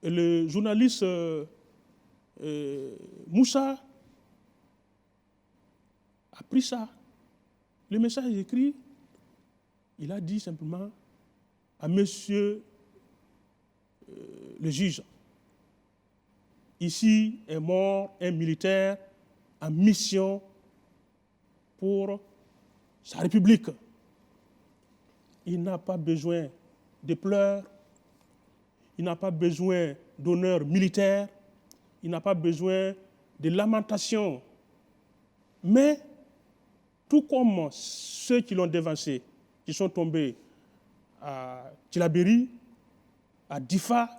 Et le journaliste Moussa a pris ça. Le message est écrit, il a dit simplement à monsieur le juge, ici est mort un militaire en mission pour sa République. Il n'a pas besoin de pleurs, il n'a pas besoin d'honneur militaire, il n'a pas besoin de lamentation. Mais, tout comme ceux qui l'ont dévancé, qui sont tombés à Tillabéri, à Difa,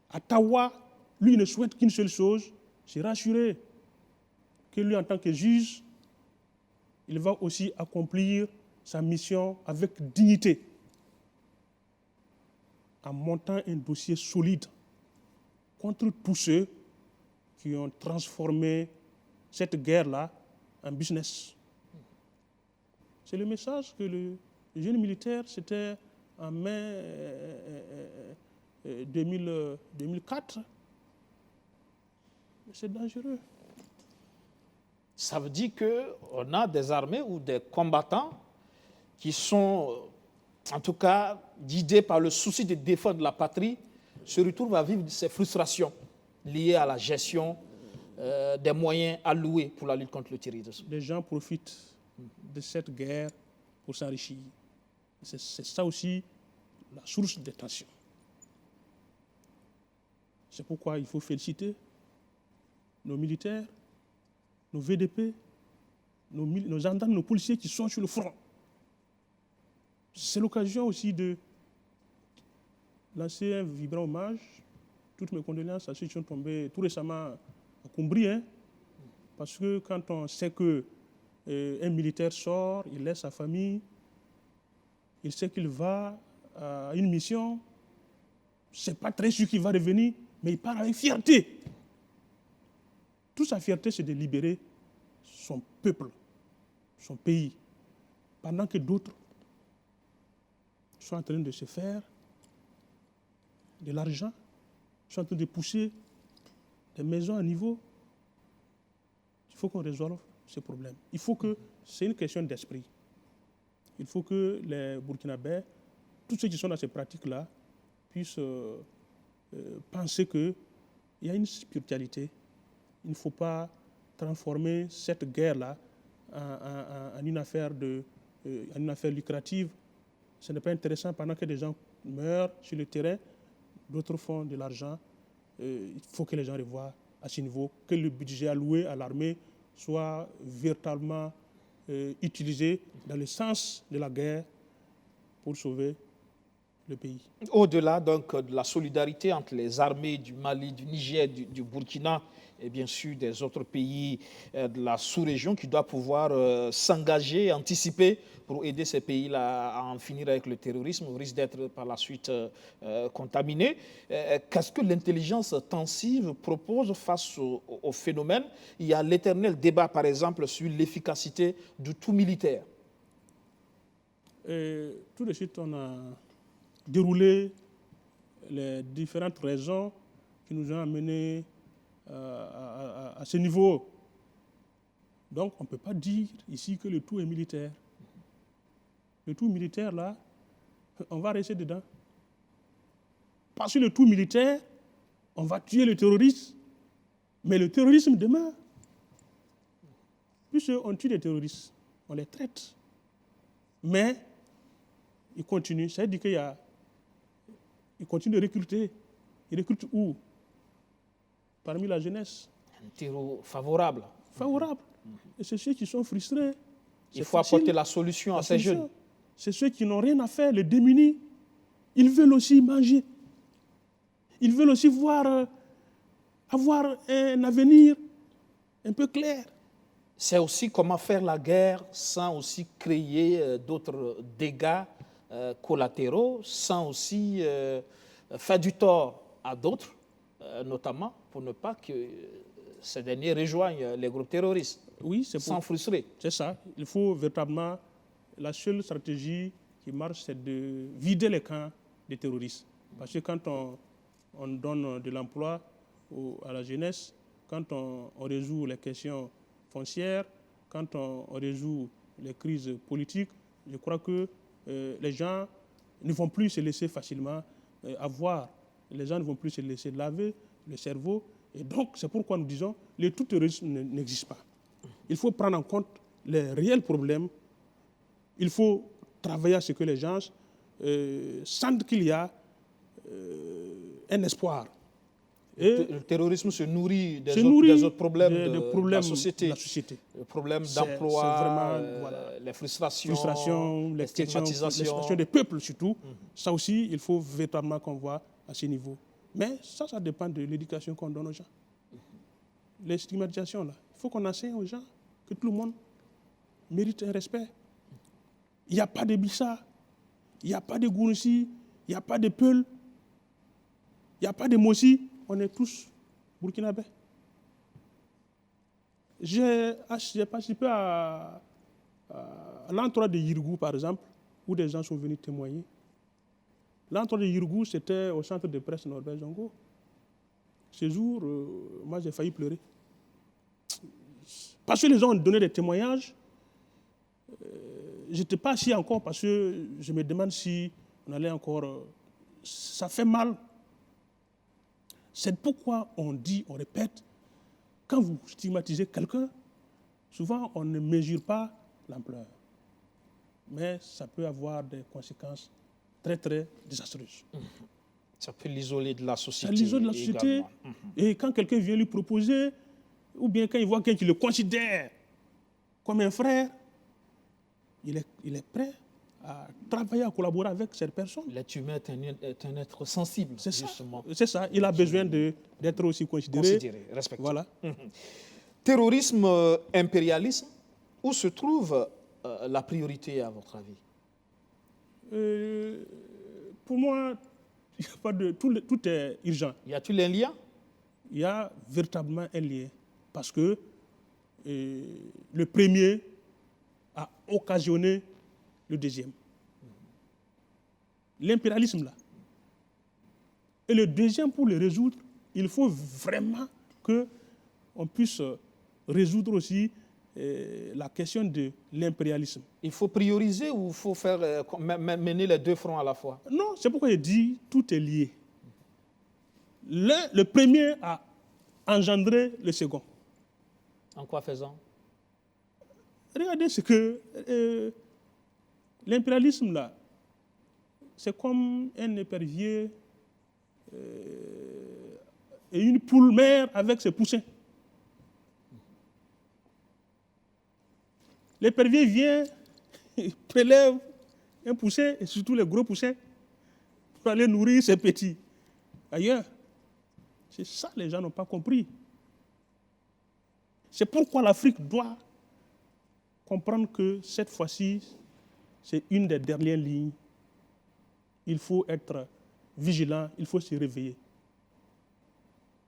à Tawa, lui ne souhaite qu'une seule chose, c'est rassurer que lui, en tant que juge, il va aussi accomplir sa mission avec dignité, en montant un dossier solide contre tous ceux qui ont transformé cette guerre-là en business. C'est le message que le jeune militaire, c'était en mai 2004. C'est dangereux. Ça veut dire qu'on a des armées ou des combattants qui sont, en tout cas, guidés par le souci de défendre la patrie, se retrouvent à vivre ces frustrations liées à la gestion des moyens alloués pour la lutte contre le terrorisme. Les gens profitent de cette guerre pour s'enrichir. C'est ça aussi la source des tensions. C'est pourquoi il faut féliciter nos militaires, nos VDP, nos gendarmes, nos policiers qui sont sur le front. C'est l'occasion aussi de lancer un vibrant hommage. Toutes mes condoléances à ceux qui sont tombés tout récemment à Kumbri, parce que quand on sait qu'un militaire sort, il laisse sa famille, il sait qu'il va à une mission, c'est pas très sûr qu'il va revenir, mais il part avec fierté. Toute sa fierté, c'est de libérer son peuple, son pays, pendant que d'autres sont en train de se faire de l'argent, sont en train de pousser des maisons à niveau. Il faut qu'on résolve ce problème. Il faut que, c'est une question d'esprit. Il faut que les Burkinabés, tous ceux qui sont dans ces pratiques-là, puissent penser qu'il y a une spiritualité. Il ne faut pas transformer cette guerre-là en une affaire lucrative. Ce n'est pas intéressant pendant que des gens meurent sur le terrain, d'autres font de l'argent. Il faut que les gens revoient à ce niveau, que le budget alloué à l'armée soit véritablement utilisé dans le sens de la guerre pour sauver le pays. Au-delà donc de la solidarité entre les armées du Mali, du Niger, du Burkina et bien sûr des autres pays de la sous-région qui doivent pouvoir s'engager, anticiper pour aider ces pays-là à en finir avec le terrorisme, au risque d'être par la suite contaminés. Qu'est-ce que l'intelligence tensive propose face au phénomène? Il y a l'éternel débat par exemple sur l'efficacité du tout militaire. Tout de suite, on a déroulé les différentes raisons qui nous ont amenés à ce niveau. Donc, on ne peut pas dire ici que le tout est militaire. Le tout militaire, là, on va rester dedans. Parce que le tout militaire, on va tuer le terroriste, mais le terrorisme demeure. Puisqu'on tue les terroristes, on les traite. Mais ils continuent. Ça veut dire qu'il y a... Ils continuent de recruter. Ils recrutent où? Parmi la jeunesse. Un terreau favorable. Favorable. Et c'est ceux qui sont frustrés. Il faut apporter la solution à ces jeunes. C'est ceux qui n'ont rien à faire, les démunis. Ils veulent aussi manger. Ils veulent aussi avoir un avenir un peu clair. C'est aussi comment faire la guerre sans aussi créer d'autres dégâts collatéraux, sans aussi faire du tort à d'autres, notamment pour ne pas que ces derniers rejoignent les groupes terroristes. Oui, c'est sans frustrer. C'est ça. Il faut véritablement... La seule stratégie qui marche, c'est de vider les camps des terroristes. Parce que quand on donne de l'emploi à la jeunesse, quand on résout les questions foncières, quand on résout les crises politiques, je crois que les gens ne vont plus se laisser facilement avoir. Les gens ne vont plus se laisser laver le cerveau. Et donc, c'est pourquoi nous disons que le tout terrorisme n'existe pas. Il faut prendre en compte les réels problèmes. Il faut travailler à ce que les gens sentent qu'il y a un espoir. Et le terrorisme se nourrit des autres problèmes de la société. Le problème d'emploi, les frustrations, les stigmatisations des peuples surtout. Ça aussi, il faut véritablement qu'on voit à ce niveau. Mais ça dépend de l'éducation qu'on donne aux gens. Les stigmatisations, là, il faut qu'on enseigne aux gens que tout le monde mérite un respect. Il n'y a pas de Bissa, il n'y a pas de Gounoussi, il n'y a pas de Peul, il n'y a pas de Mossi. On est tous burkinabés. J'ai participé à l'entroi de Yirgou, par exemple, où des gens sont venus témoigner. L'entroi de Yirgou, c'était au centre de presse Norbert Zongo. Ce jour, moi, j'ai failli pleurer. Parce que les gens ont donné des témoignages. Je n'étais pas assis encore parce que je me demande si on allait encore... ça fait mal. C'est pourquoi on dit, on répète, quand vous stigmatisez quelqu'un, souvent on ne mesure pas l'ampleur. Mais ça peut avoir des conséquences très, très désastreuses. Ça peut l'isoler de la société. Ça l'isole de la société. Et quand quelqu'un vient lui proposer, ou bien quand il voit quelqu'un qui le considère comme un frère, il est prêt à travailler, à collaborer avec cette personne. L'être humain est un être sensible, justement. C'est ça, il a besoin d'être aussi considéré, respecté. Voilà. Terrorisme, impérialisme, où se trouve la priorité à votre avis? Pour moi, il y a pas de, tout est urgent. Y a-t-il un lien? Il y a véritablement un lien. Parce que le premier a occasionné le deuxième. L'impérialisme, là. Et le deuxième, pour le résoudre, il faut vraiment qu'on puisse résoudre aussi la question de l'impérialisme. Il faut prioriser ou il faut mener les deux fronts à la fois? Non, c'est pourquoi je dis tout est lié. Le premier a engendré le second. En quoi faisant? Regardez ce que l'impérialisme, là, c'est comme un épervier et une poule mère avec ses poussins. L'épervier vient, il prélève un poussin, et surtout les gros poussins, pour aller nourrir ses petits ailleurs. C'est ça les gens n'ont pas compris. C'est pourquoi l'Afrique doit comprendre que cette fois-ci, c'est une des dernières lignes. Il faut être vigilant, il faut se réveiller.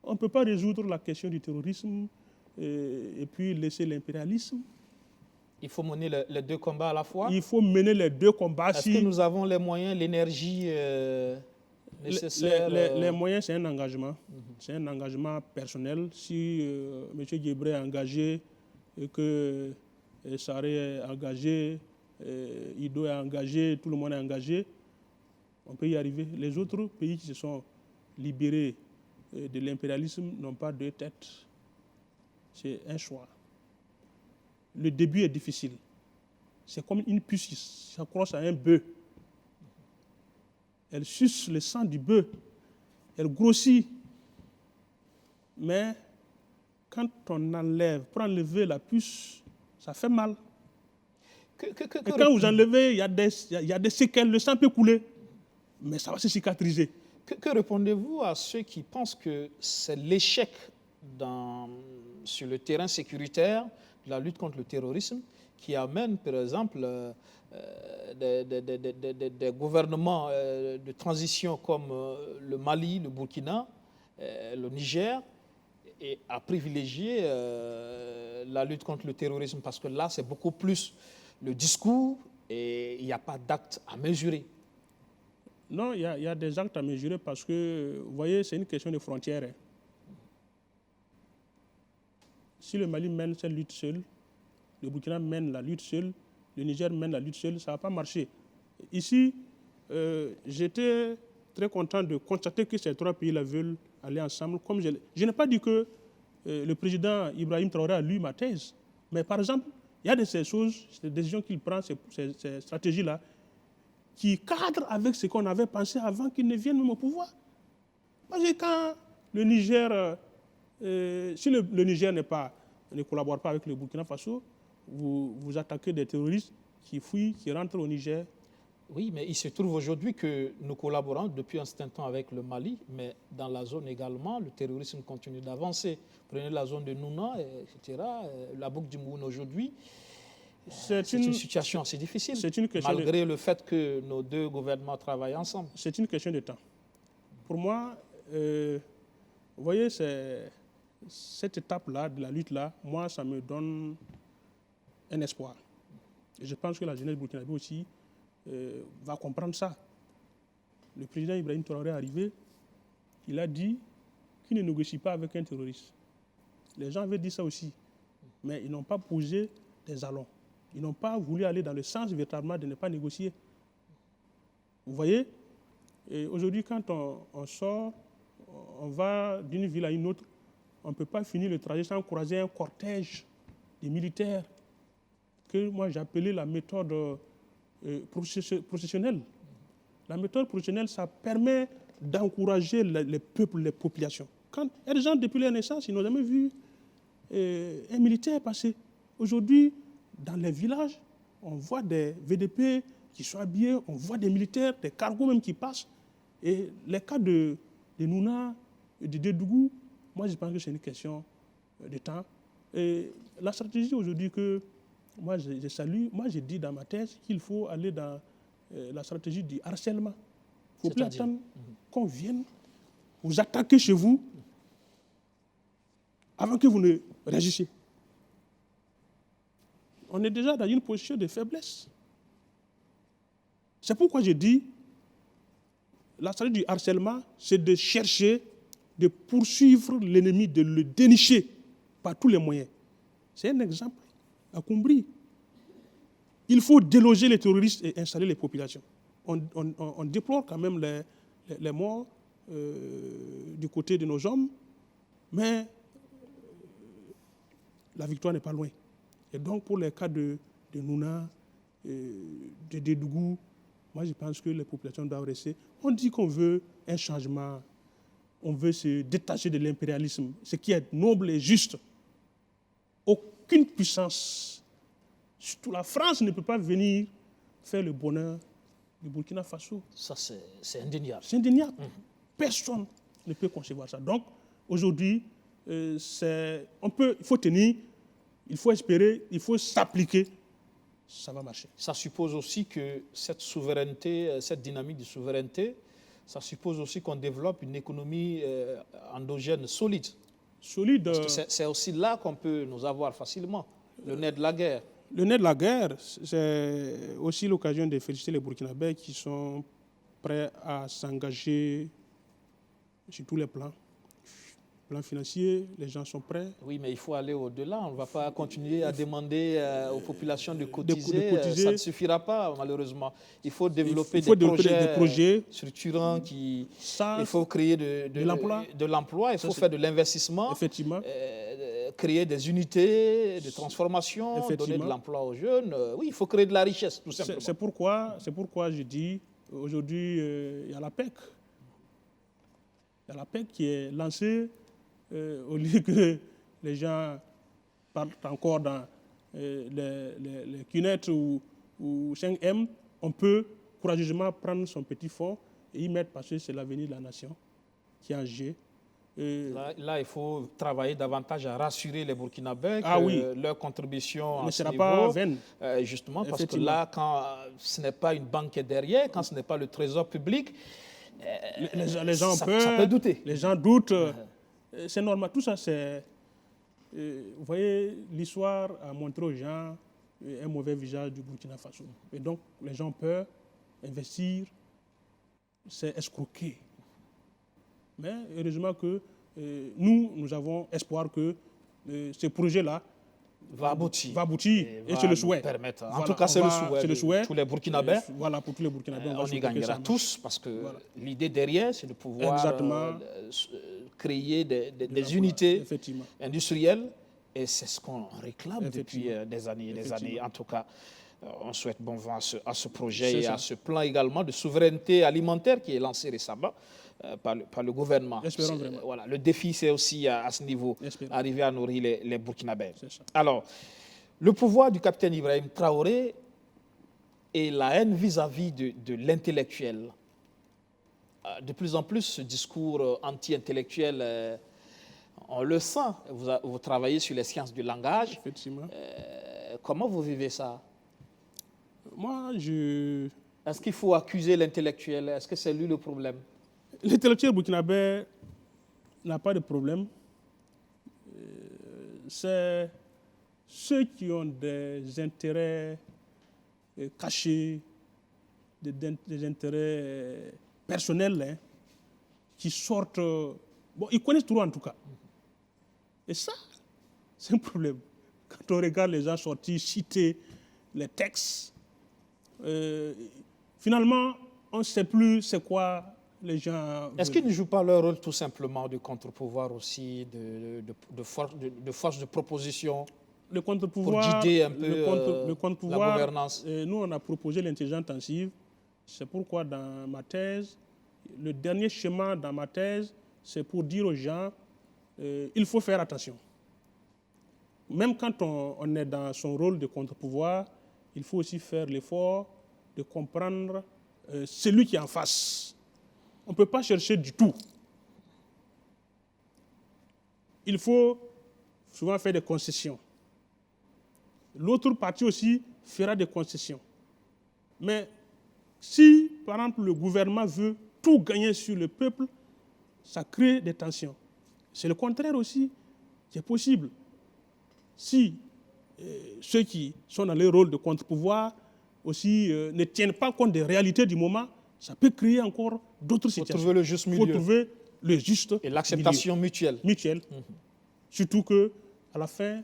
On ne peut pas résoudre la question du terrorisme et puis laisser l'impérialisme. Il faut mener les deux combats à la fois. Il faut mener les deux combats. Est-ce que nous avons les moyens, l'énergie nécessaire? Les moyens, c'est un engagement. C'est un engagement personnel. Si M. Guébré est engagé, et que Sarré est engagé, Ido est engagé, tout le monde est engagé, on peut y arriver. Les autres pays qui se sont libérés de l'impérialisme n'ont pas deux têtes. C'est un choix. Le début est difficile. C'est comme une puce qui s'accroche à un bœuf. Elle suce le sang du bœuf. Elle grossit. Mais quand on enlève, pour enlever la puce, ça fait mal. Et quand vous enlevez, il y a des séquelles, le sang peut couler. Mais ça va se cicatriser. Que répondez-vous à ceux qui pensent que c'est l'échec sur le terrain sécuritaire de la lutte contre le terrorisme qui amène, par exemple, des gouvernements de transition comme le Mali, le Burkina, le Niger, et à privilégier la lutte contre le terrorisme parce que là, c'est beaucoup plus le discours et il n'y a pas d'actes à mesurer. Non, il y a des actes à mesurer parce que, vous voyez, c'est une question de frontières. Hein. Si le Mali mène cette lutte seul, le Burkina mène la lutte seul, le Niger mène la lutte seul, ça ne va pas marcher. Ici, j'étais très content de constater que ces trois pays-là veulent aller ensemble. Comme je n'ai pas dit que le président Ibrahim Traoré a lu ma thèse, mais par exemple, il y a de ces choses, ces décisions qu'il prend, ces stratégies-là, qui cadrent avec ce qu'on avait pensé avant qu'il ne vienne même au pouvoir. Parce que quand le Niger, si le Niger ne collabore pas avec le Burkina Faso, vous attaquez des terroristes qui fuient, qui rentrent au Niger. Oui, mais il se trouve aujourd'hui que nous collaborons depuis un certain temps avec le Mali, mais dans la zone également, le terrorisme continue d'avancer. Prenez la zone de Nouna, etc., la boucle du Moun aujourd'hui. C'est une situation assez difficile, malgré le fait que nos deux gouvernements travaillent ensemble. C'est une question de temps. Pour moi, vous voyez, cette étape-là, de la lutte-là, moi, ça me donne un espoir. Et je pense que la jeunesse burkinabé aussi va comprendre ça. Le président Ibrahim Traoré est arrivé, il a dit qu'il ne négocie pas avec un terroriste. Les gens avaient dit ça aussi, mais ils n'ont pas posé des jalons. Ils n'ont pas voulu aller dans le sens véritablement de ne pas négocier. Vous voyez, aujourd'hui, quand on sort, on va d'une ville à une autre, on ne peut pas finir le trajet sans croiser un cortège de militaires que moi j'appelais la méthode processionnelle. La méthode processionnelle, ça permet d'encourager les peuples, les populations. Quand les gens, depuis leur naissance, ils n'ont jamais vu un militaire passer. Aujourd'hui, dans les villages, on voit des VDP qui sont habillés, on voit des militaires, des cargos même qui passent. Et les cas de Nouna, de Dédougou, moi je pense que c'est une question de temps. Et la stratégie aujourd'hui que moi je salue, moi j'ai dit dans ma thèse qu'il faut aller dans la stratégie du harcèlement. Il ne faut plus attendre qu'on vienne vous attaquer chez vous avant que vous ne réagissiez. On est déjà dans une position de faiblesse. C'est pourquoi je dis, la stratégie du harcèlement, c'est de chercher, de poursuivre l'ennemi, de le dénicher par tous les moyens. C'est un exemple à Kumbri. Il faut déloger les terroristes et installer les populations. On déplore quand même les morts du côté de nos hommes, mais la victoire n'est pas loin. Et donc, pour les cas de Nouna, de Dédougou, moi, je pense que les populations doivent rester. On dit qu'on veut un changement, on veut se détacher de l'impérialisme, ce qui est noble et juste. Aucune puissance Surtout la France ne peut pas venir faire le bonheur du Burkina Faso. Ça, c'est indéniable. C'est indéniable. Personne ne peut concevoir ça. Donc, aujourd'hui, il faut tenir, il faut espérer, il faut s'appliquer. Ça va marcher. Ça suppose aussi que cette souveraineté, cette dynamique de souveraineté, ça suppose aussi qu'on développe une économie endogène solide. Solide. Parce que c'est aussi là qu'on peut nous avoir facilement, le nez de la guerre. Le nez de la guerre, c'est aussi l'occasion de féliciter les Burkinabés qui sont prêts à s'engager sur tous les plans. Plan financier, les gens sont prêts. Oui, mais il faut aller au-delà. On ne va pas continuer à demander aux populations de cotiser. Ça ne suffira pas, malheureusement. Il faut développer des projets structurants. Il faut créer de l'emploi. Il faut faire de l'investissement. Effectivement. Créer des unités de transformation, donner de l'emploi aux jeunes. Oui, il faut créer de la richesse, tout simplement. C'est pourquoi je dis, aujourd'hui, il y a la PEC. Il y a la PEC qui est lancée. Au lieu que les gens partent encore dans les cunettes ou 5M, on peut courageusement prendre son petit fonds et y mettre parce que c'est l'avenir de la nation qui est en jeu. Là, il faut travailler davantage à rassurer les Burkinabés que leur contribution ne sera pas vaine. Justement, parce que là, quand ce n'est pas une banque qui est derrière, quand ce n'est pas le trésor public, les gens ça peut douter. Les gens doutent. C'est normal. Tout ça, c'est... vous voyez, l'histoire a montré aux gens un mauvais visage du Burkina Faso. Et donc, les gens ont peur. Investir, c'est escroquer. Mais heureusement que nous avons espoir que ce projet-là va aboutir. Et c'est le souhait. En tout cas, c'est le souhait de tous les Burkinabés. Voilà, pour tous les Burkinabés. On y gagnera tous parce que l'idée derrière, c'est de pouvoir créer des unités industrielles. Et c'est ce qu'on réclame depuis des années et des années. En tout cas, on souhaite bon vent à ce projet et à ce plan également de souveraineté alimentaire qui est lancé récemment par le gouvernement. Espérons vraiment. Voilà, le défi, c'est aussi à ce niveau, arriver à nourrir les Burkinabés. Alors, le pouvoir du capitaine Ibrahim Traoré et la haine vis-à-vis de l'intellectuel. De plus en plus, ce discours anti-intellectuel, on le sent. Vous travaillez sur les sciences du langage. Effectivement. Comment vous vivez ça? Moi, Est-ce qu'il faut accuser l'intellectuel? Est-ce que c'est lui le problème? L'intellectuel burkinabé n'a pas de problème. C'est ceux qui ont des intérêts cachés, des intérêts personnels, qui sortent... Bon, ils connaissent tout en tout cas. Et ça, c'est un problème. Quand on regarde les gens sortir, citer les textes, finalement, on ne sait plus c'est quoi les gens... Est-ce qu'ils ne jouent pas leur rôle tout simplement de contre-pouvoir aussi, de force de proposition? Le contre-pouvoir, pour guider un peu la gouvernance. Nous, on a proposé l'intelligence intensive. C'est pourquoi dans ma thèse, le dernier schéma dans ma thèse, c'est pour dire aux gens, il faut faire attention. Même quand on est dans son rôle de contre-pouvoir, il faut aussi faire l'effort de comprendre celui qui est en face. On ne peut pas chercher du tout. Il faut souvent faire des concessions. L'autre partie aussi fera des concessions. Mais si, par exemple, le gouvernement veut tout gagner sur le peuple, ça crée des tensions. C'est le contraire aussi qui est possible. Si ceux qui sont dans le rôle de contre-pouvoir aussi ne tiennent pas compte des réalités du moment, ça peut créer encore d'autres situations. Il faut trouver le juste milieu. Il faut trouver le juste et l'acceptation mutuelle. Surtout qu'à la fin,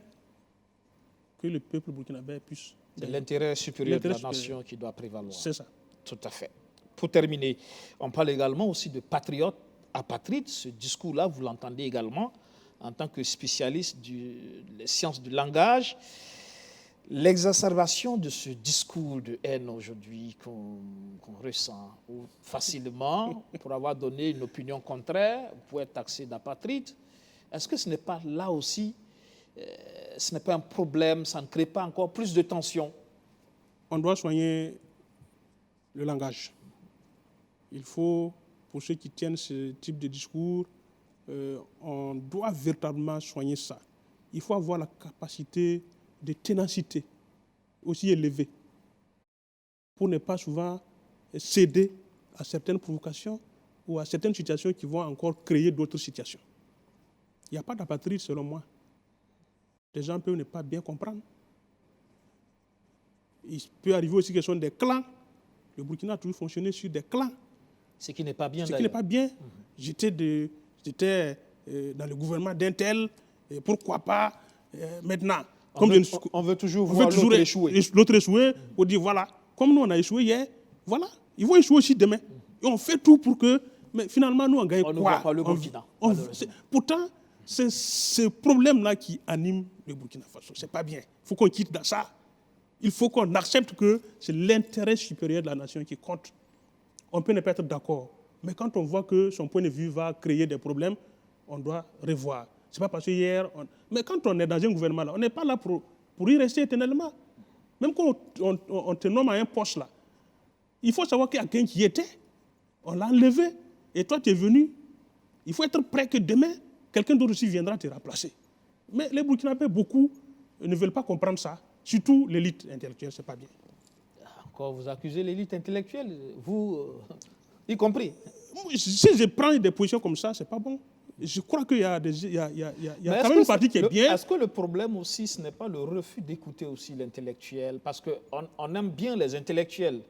que le peuple burkinabé puisse... C'est l'intérêt supérieur de la nation qui doit prévaloir. C'est ça. Tout à fait. Pour terminer, on parle également aussi de patriotes apatrides. Ce discours-là, vous l'entendez également en tant que spécialiste des sciences du langage. L'exacerbation de ce discours de haine aujourd'hui qu'on ressent facilement, pour avoir donné une opinion contraire, pour être taxé d'apatride, est-ce que ce n'est pas là aussi ce n'est pas un problème, ça ne crée pas encore plus de tensions? On doit soigner le langage. Il faut, pour ceux qui tiennent ce type de discours, on doit véritablement soigner ça. Il faut avoir la capacité de ténacité aussi élevée pour ne pas souvent céder à certaines provocations ou à certaines situations qui vont encore créer d'autres situations. Il n'y a pas d'apatride selon moi. Les gens peuvent ne pas bien comprendre. Il peut arriver aussi que ce sont des clans. Le Burkina a toujours fonctionné sur des clans. Ce qui n'est pas bien. Ce qui n'est pas bien. J'étais dans le gouvernement d'un tel, et pourquoi pas maintenant. On veut toujours voir l'autre échouer. L'autre échouer, on dit voilà, comme nous on a échoué hier, voilà, ils vont échouer aussi demain. Et on fait tout pour que, mais finalement nous on gagne quoi? On ne voit pas le Burkina. Pourtant, c'est ce problème-là qui anime le Burkina Faso. C'est pas bien. Il faut qu'on quitte dans ça. Il faut qu'on accepte que c'est l'intérêt supérieur de la nation qui compte. On peut ne pas être d'accord. Mais quand on voit que son point de vue va créer des problèmes, on doit revoir. Ce n'est pas parce que hier... Mais quand on est dans un gouvernement, là, on n'est pas là pour y rester éternellement. Même quand on te nomme à un poste, là, il faut savoir qu'il y a quelqu'un qui y était. On l'a enlevé. Et toi, tu es venu. Il faut être prêt que demain, quelqu'un d'autre aussi viendra te remplacer. Mais les Burkinabés, beaucoup, ne veulent pas comprendre ça. Surtout l'élite intellectuelle, ce n'est pas bien. Encore, vous accusez l'élite intellectuelle, vous y compris. Si je prends des positions comme ça, ce n'est pas bon. Je crois qu'il y a quand même une partie qui est bien. Est-ce que le problème aussi, ce n'est pas le refus d'écouter aussi l'intellectuel? Parce qu'on aime bien les intellectuels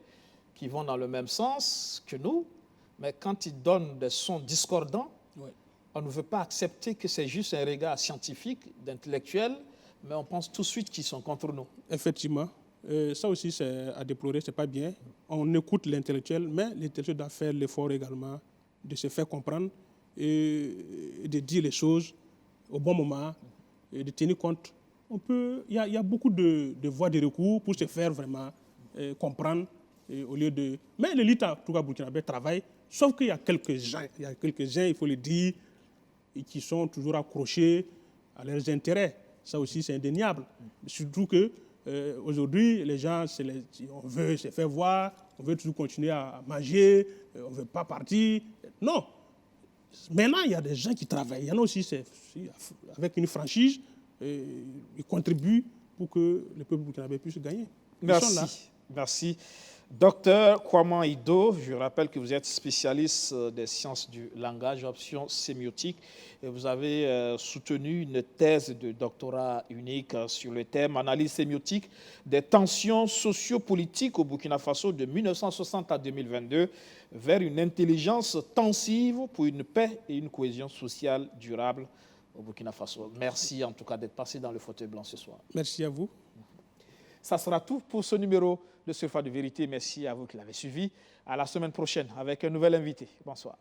qui vont dans le même sens que nous, mais quand ils donnent des sons discordants, ouais, on ne veut pas accepter que c'est juste un regard scientifique d'intellectuels, mais on pense tout de suite qu'ils sont contre nous. Effectivement. Ça aussi, c'est à déplorer, ce n'est pas bien. On écoute l'intellectuel, mais l'intellectuel doit faire l'effort également de se faire comprendre et de dire les choses au bon moment et de tenir compte. Il y a beaucoup de voies de recours pour se faire vraiment comprendre au lieu de... Mais l'élite, en tout cas, burkinabé travaille, sauf qu'il y a quelques-uns, il faut le dire, qui sont toujours accrochés à leurs intérêts. Ça aussi, c'est indéniable. Surtout que aujourd'hui, les gens, on veut se faire voir, on veut toujours continuer à manger, on ne veut pas partir. Non. Maintenant, il y a des gens qui travaillent. Il y en a aussi, avec une franchise, ils contribuent pour que le peuple burkinabé puisse gagner. Merci. Merci. Docteur Kwama Ido, je rappelle que vous êtes spécialiste des sciences du langage, option sémiotique, et vous avez soutenu une thèse de doctorat unique sur le thème analyse sémiotique des tensions sociopolitiques au Burkina Faso de 1960 à 2022 vers une intelligence tensive pour une paix et une cohésion sociale durable au Burkina Faso. Merci en tout cas d'être passé dans le fauteuil blanc ce soir. Merci à vous. Ça sera tout pour ce numéro de Surface de Vérité. Merci à vous qui l'avez suivi. À la semaine prochaine avec un nouvel invité. Bonsoir.